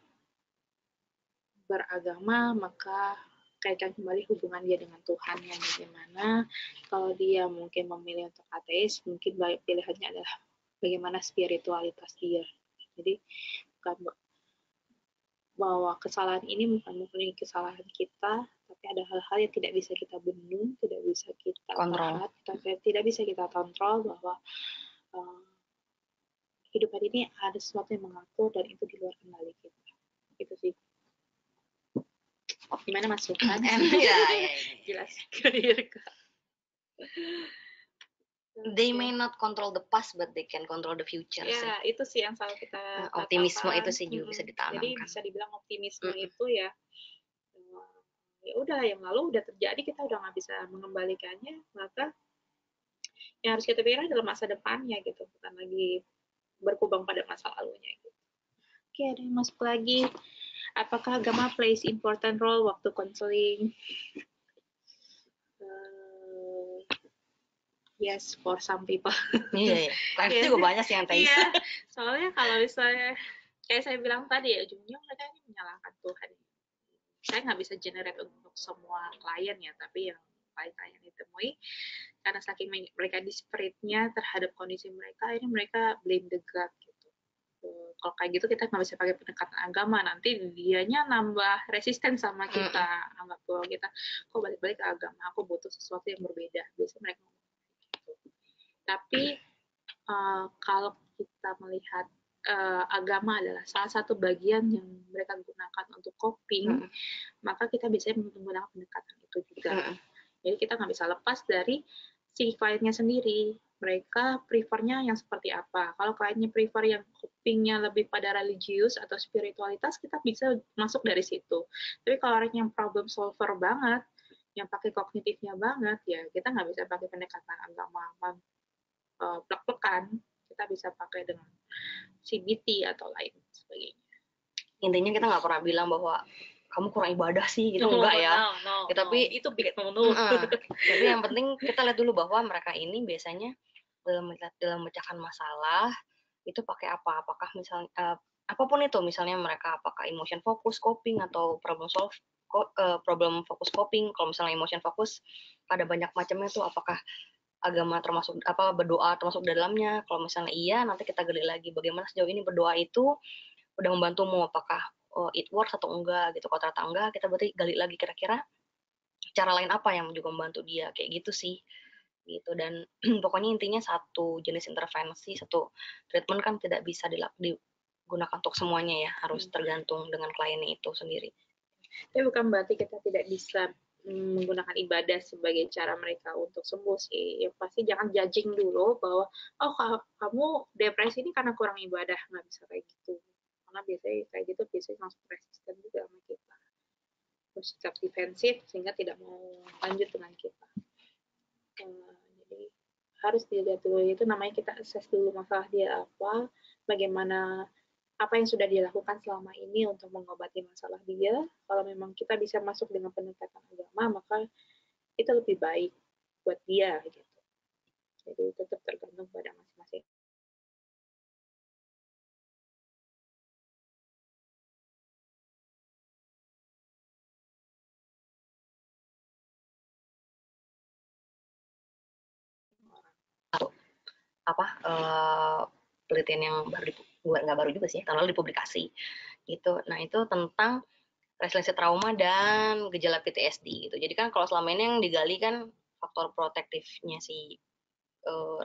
beragama maka kaitkan kembali hubungan dia dengan Tuhan yang bagaimana. Kalau dia mungkin memilih untuk ateis, mungkin pilihannya adalah bagaimana spiritualitas dia. Jadi bukan bahwa kesalahan ini bukan murni kesalahan kita, tapi ada hal-hal yang tidak bisa kita bendung, tidak bisa kita kontrol, tidak bisa kita kontrol, bahwa kehidupan ini ada sesuatu yang mengatur dan itu di luar kendali kita. Itu sih. Gimana Mas Sultan? Ya. Jelas clear. They may not control the past, but they can control the future. Ya, itu sih yang selalu kita optimisme katakan. Itu sih juga bisa ditanamkan. Jadi bisa dibilang optimisme itu ya udah yang lalu udah terjadi, kita udah nggak bisa mengembalikannya, maka yang harus kita pikirkan adalah masa depannya gitu, bukan lagi berkubang pada masa lalunya gitu. Oke, ada yang masuk lagi. Apakah agama plays important role waktu counseling? Yes, for some people. Iya. Kliennya juga banyak sih yang teis. Iya, soalnya kalau misalnya kayak saya bilang tadi ya, ujungnya mereka ini menyalahkan Tuhan. Saya nggak bisa generate untuk semua klien ya, tapi yang klien ditemui karena saking mereka disparate-nya terhadap kondisi mereka, ini mereka blame the God gitu. Kalau kayak gitu kita nggak bisa pakai pendekatan agama, nanti dianya nambah resisten sama kita. Anggap bahwa kita kok balik-balik ke agama, aku butuh sesuatu yang berbeda. Biasanya mereka ngomong gitu. Tapi kalau kita melihat agama adalah salah satu bagian yang mereka gunakan untuk coping, maka kita bisa menggunakan pendekatan itu juga. Jadi kita nggak bisa lepas dari si kliennya sendiri. Mereka prefernya yang seperti apa. Kalau kliennya prefer yang copingnya lebih pada religius atau spiritualitas, kita bisa masuk dari situ. Tapi kalau orang yang problem solver banget, yang pakai kognitifnya banget, ya kita nggak bisa pakai pendekatan agama plek-plekan. Kita bisa pakai dengan CBT atau lain sebagainya. Intinya kita nggak pernah bilang bahwa kamu kurang ibadah sih, gitu enggak ya. Tapi itu big no. Tapi yang penting kita lihat dulu bahwa mereka ini biasanya dalam memecahkan masalah itu pakai apa? Apakah misalnya apapun itu, misalnya mereka apakah emotion focus coping atau problem focus coping. Kalau misalnya emotion focus ada banyak macamnya tuh, apakah agama termasuk berdoa termasuk dalamnya. Kalau misalnya iya, nanti kita gali lagi bagaimana sejauh ini berdoa itu udah membantumu, apakah it works atau enggak gitu. Kalau ternyata enggak, kita berarti gali lagi kira-kira cara lain apa yang juga membantu dia, kayak gitu sih gitu. Dan pokoknya intinya satu jenis intervensi, satu treatment kan tidak bisa digunakan untuk semuanya ya, harus tergantung dengan kliennya itu sendiri. Tapi bukan berarti kita tidak bisa menggunakan ibadah sebagai cara mereka untuk sembuh sih. Yang pasti jangan judging dulu bahwa kamu depresi ini karena kurang ibadah, nggak bisa kayak gitu. Karena biasanya kayak gitu langsung resisten juga sama kita. Bersikap defensif sehingga tidak mau lanjut dengan kita. Jadi harus dilihat dulu, itu namanya kita assess dulu masalah dia apa, bagaimana apa yang sudah dilakukan selama ini untuk mengobati masalah dia. Kalau memang kita bisa masuk dengan pendekatan agama, maka itu lebih baik buat dia gitu. Jadi tetap tergantung pada masing-masing. Penelitian yang nggak baru juga sih, tahun lalu dipublikasi gitu. Nah itu tentang resiliensi trauma dan gejala PTSD gitu. Jadi kan kalau selama ini yang digali kan faktor protektifnya si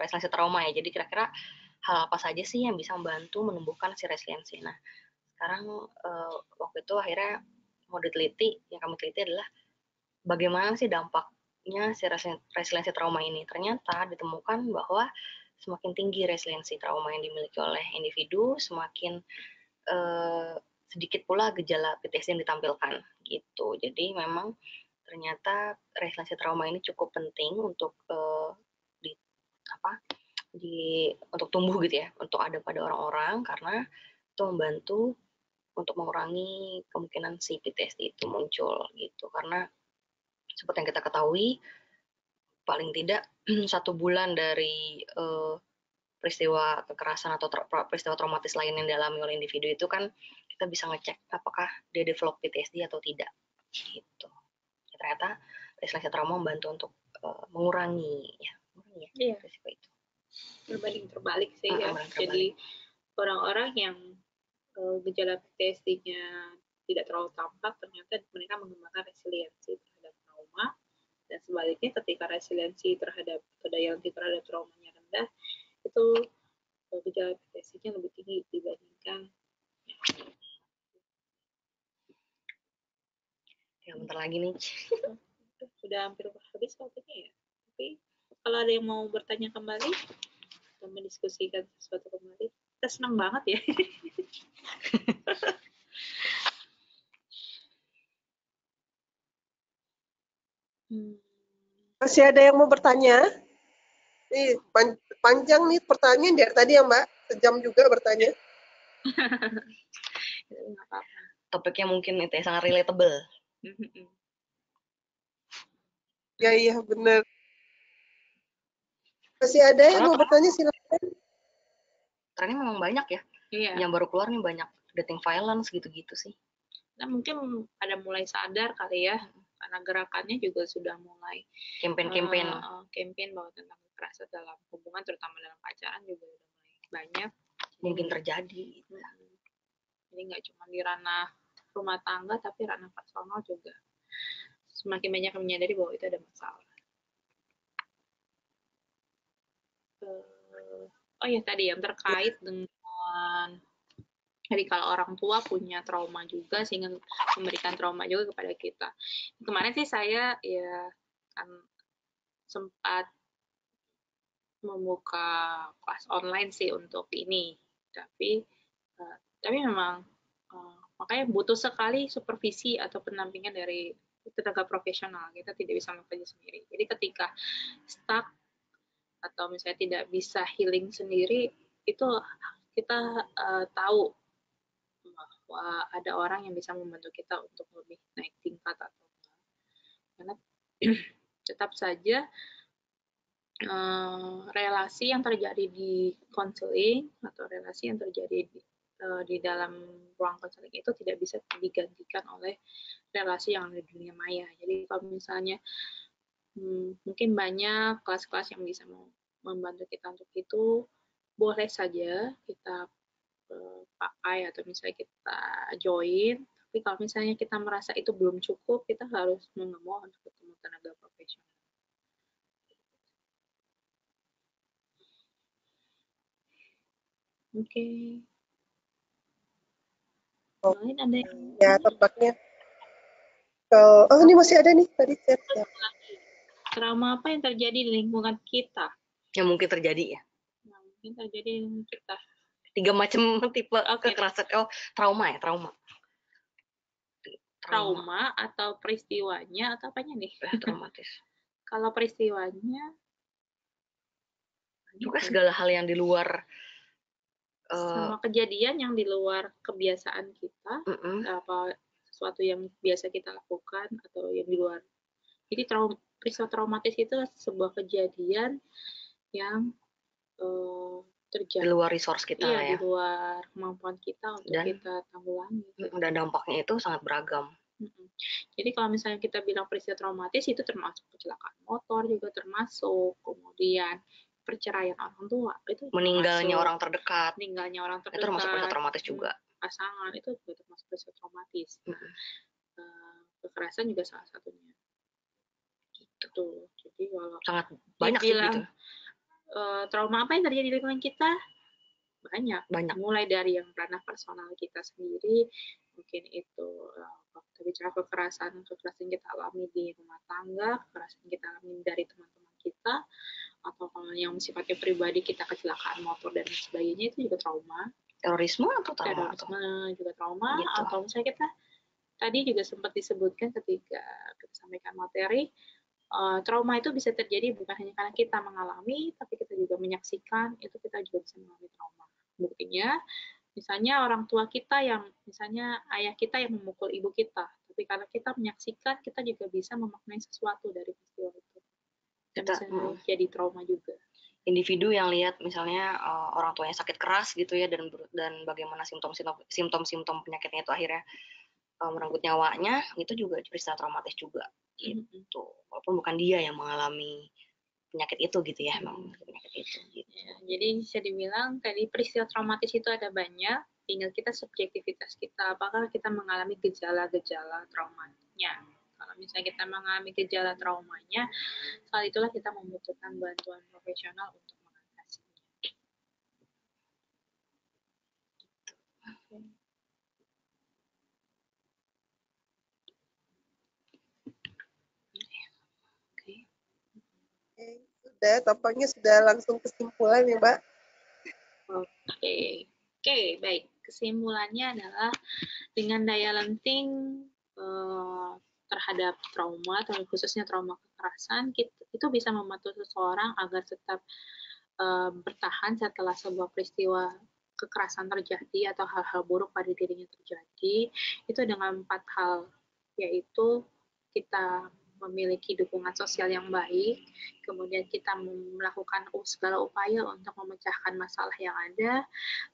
resiliensi trauma ya. Jadi kira-kira hal apa saja sih yang bisa membantu menumbuhkan si resiliensi. Nah sekarang waktu itu akhirnya mau diteliti, yang kami teliti adalah bagaimana sih dampaknya si resiliensi trauma ini. Ternyata ditemukan bahwa semakin tinggi resiliensi trauma yang dimiliki oleh individu, semakin sedikit pula gejala PTSD yang ditampilkan gitu. Jadi memang ternyata resiliensi trauma ini cukup penting untuk untuk tumbuh gitu ya, untuk ada pada orang-orang, karena itu membantu untuk mengurangi kemungkinan si PTSD itu muncul gitu. Karena seperti yang kita ketahui, paling tidak 1 bulan dari peristiwa kekerasan atau peristiwa traumatis lain yang dialami oleh individu itu kan kita bisa ngecek apakah dia develop PTSD atau tidak gitu. Ternyata resiliensi trauma membantu untuk mengurangi risiko itu. Berbanding terbalik sih ya. Jadi orang-orang yang gejala PTSD-nya tidak terlalu tampak, ternyata mereka mengembangkan resiliensi terhadap trauma, dan sebaliknya ketika resiliensi terhadap atau daya lentih terhadap traumanya rendah, itu gejala PTSD-nya lebih tinggi dibandingkan. Ya bentar lagi nih. Sudah hampir habis waktunya ya. Tapi kalau ada yang mau bertanya kembali atau mendiskusikan sesuatu kembali, kita senang banget ya. Masih ada yang mau bertanya? Nih, panjang nih pertanyaan dari tadi ya Mbak, sejam juga bertanya. Nggak apa-apa. Topiknya mungkin itu ya, sangat relatable. Ya iya benar. Masih ada yang mau bertanya, silakan. Trennya memang banyak ya. Iya. Yang baru keluar nih banyak dating violence gitu-gitu sih. Nah mungkin ada mulai sadar kali ya, karena gerakannya juga sudah mulai campaign bahwa tentang kekerasan dalam hubungan, terutama dalam pacaran juga udah mulai banyak mungkin terjadi. Jadi nggak cuma di ranah rumah tangga, tapi ranah personal juga semakin banyak yang menyadari bahwa itu ada masalah. Oh ya, tadi yang terkait dengan jadi kalau orang tua punya trauma juga sehingga memberikan trauma juga kepada kita. Kemarin sih saya ya kan sempat membuka kelas online sih untuk ini, tapi memang makanya butuh sekali supervisi atau pendampingan dari tenaga profesional. Kita tidak bisa melakukannya sendiri. Jadi ketika stuck atau misalnya tidak bisa healing sendiri, itu kita tahu bahwa ada orang yang bisa membantu kita untuk lebih naik tingkat atau enggak. Karena tetap saja relasi yang terjadi di konseling atau relasi yang terjadi di dalam ruang konseling itu tidak bisa digantikan oleh relasi yang ada di dunia maya. Jadi kalau misalnya mungkin banyak kelas-kelas yang bisa membantu kita untuk itu, boleh saja kita pakai atau misalnya kita join. Tapi kalau misalnya kita merasa itu belum cukup, kita harus memohon untuk ketemu tenaga profesional. Oke. Lain ada yang ya tampaknya. Kalau ini masih ada nih tadi chat. Trauma apa yang terjadi di lingkungan kita? Yang mungkin terjadi ya. Yang mungkin terjadi di lingkungan kita. 3 macam tipe kekerasan. Oh, trauma ya, trauma. Trauma atau peristiwanya atau apanya nih? Traumatis. Kalau peristiwanya juga segala hal yang di luar sama kejadian yang di luar kebiasaan kita, apa sesuatu yang biasa kita lakukan atau yang di luar. Jadi peristiwa traumatis itu sebuah kejadian yang terjadi di luar resource kita ya. Di luar kemampuan kita untuk kita tanggulangi. Dan dampaknya itu sangat beragam. Jadi kalau misalnya kita bilang peristiwa traumatis itu termasuk kecelakaan motor juga termasuk, kemudian perceraian orang tua itu meninggalnya orang terdekat itu termasuk peristiwa traumatis juga. Pasangan itu juga termasuk peristiwa traumatis. Kekerasan juga salah satunya. Gitu. Jadi kalau sangat banyak sih gitu. Trauma apa yang terjadi di lingkungan kita? banyak. Mulai dari yang ranah personal kita sendiri, mungkin itu kita bicara kekerasan kita alami di rumah tangga, kekerasan kita alami dari teman-teman kita, atau kalau yang sifatnya pribadi kita kecelakaan motor dan sebagainya, itu juga trauma. Terorisme atau trauma? Terorisme juga trauma, gitu. atau misalnya kita tadi juga sempat disebutkan ketika kita sampaikan materi, trauma itu bisa terjadi bukan hanya karena kita mengalami, tapi kita juga menyaksikan, itu kita juga bisa mengalami trauma. Buktinya, misalnya orang tua kita yang, misalnya ayah kita yang memukul ibu kita, tapi karena kita menyaksikan, kita juga bisa memaknai sesuatu dari peristiwa itu. Dan bisa jadi trauma juga. Individu yang lihat misalnya orang tuanya sakit keras gitu ya, dan bagaimana simptom penyakitnya itu akhirnya merenggut nyawanya, itu juga peristiwa traumatis juga gitu. Walaupun bukan dia yang mengalami penyakit itu gitu ya, memang penyakit itu gitu. Ya, jadi bisa dibilang tadi peristiwa traumatis itu ada banyak, tinggal kita subjektivitas kita, apakah kita mengalami gejala-gejala traumanya. Kalau misalnya kita mengalami gejala traumanya, saat itulah kita membutuhkan bantuan profesional untuk mengatasinya. Sudah, tampaknya sudah langsung kesimpulan ya, Mbak. Oke, baik. Kesimpulannya adalah dengan daya lenting terhadap trauma, khususnya trauma kekerasan, itu bisa membantu seseorang agar tetap bertahan setelah sebuah peristiwa kekerasan terjadi atau hal-hal buruk pada dirinya terjadi, itu dengan 4 hal, yaitu kita memiliki dukungan sosial yang baik, kemudian kita melakukan segala upaya untuk memecahkan masalah yang ada,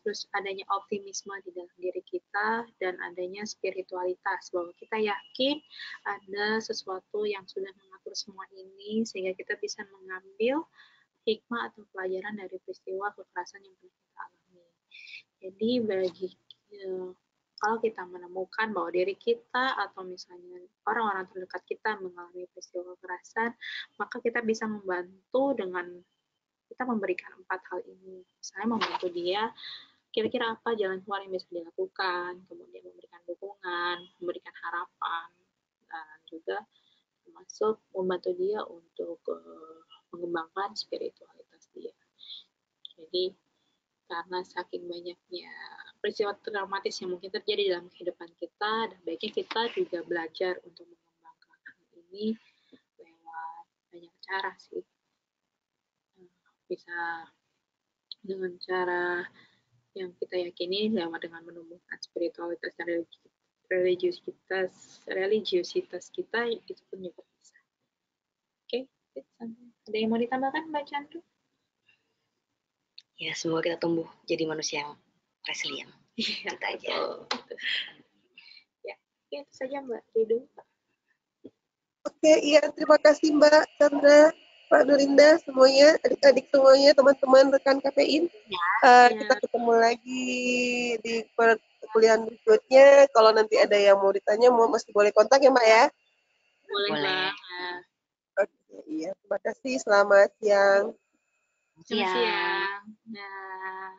terus adanya optimisme di dalam diri kita, dan adanya spiritualitas, bahwa kita yakin ada sesuatu yang sudah mengatur semua ini, sehingga kita bisa mengambil hikmah atau pelajaran dari peristiwa kekerasan yang pernah kita alami. Jadi kalau kita menemukan bahwa diri kita atau misalnya orang-orang terdekat kita mengalami peristiwa kekerasan, maka kita bisa membantu dengan kita memberikan 4 hal ini. Misalnya membantu dia, kira-kira apa jalan keluar yang bisa dilakukan, kemudian memberikan dukungan, memberikan harapan, dan juga termasuk membantu dia untuk mengembangkan spiritualitas dia. Jadi karena saking banyaknya peristiwa traumatis yang mungkin terjadi dalam kehidupan kita, dan baiknya kita juga belajar untuk mengembangkan hal ini lewat banyak cara sih. Bisa dengan cara yang kita yakini, lewat dengan menumbuhkan spiritualitas dan religiusitas kita, itu pun juga bisa. Oke, ada yang mau ditambahkan Mbak Chandru? Ya, semoga kita tumbuh jadi manusia yang resilient. Kita aja. Ya, itu saja Mbak Rido. Oke, iya, terima kasih Mbak Chandra, Pak Nurinda, semuanya, adik-adik semuanya, teman-teman rekan KPIN. Kita ketemu lagi di perkuliahan berikutnya. Kalau nanti ada yang mau ditanya, masih boleh kontak ya Mbak ya? Boleh. Mbak. Oke, iya, terima kasih. Selamat siang. Siang. Nah.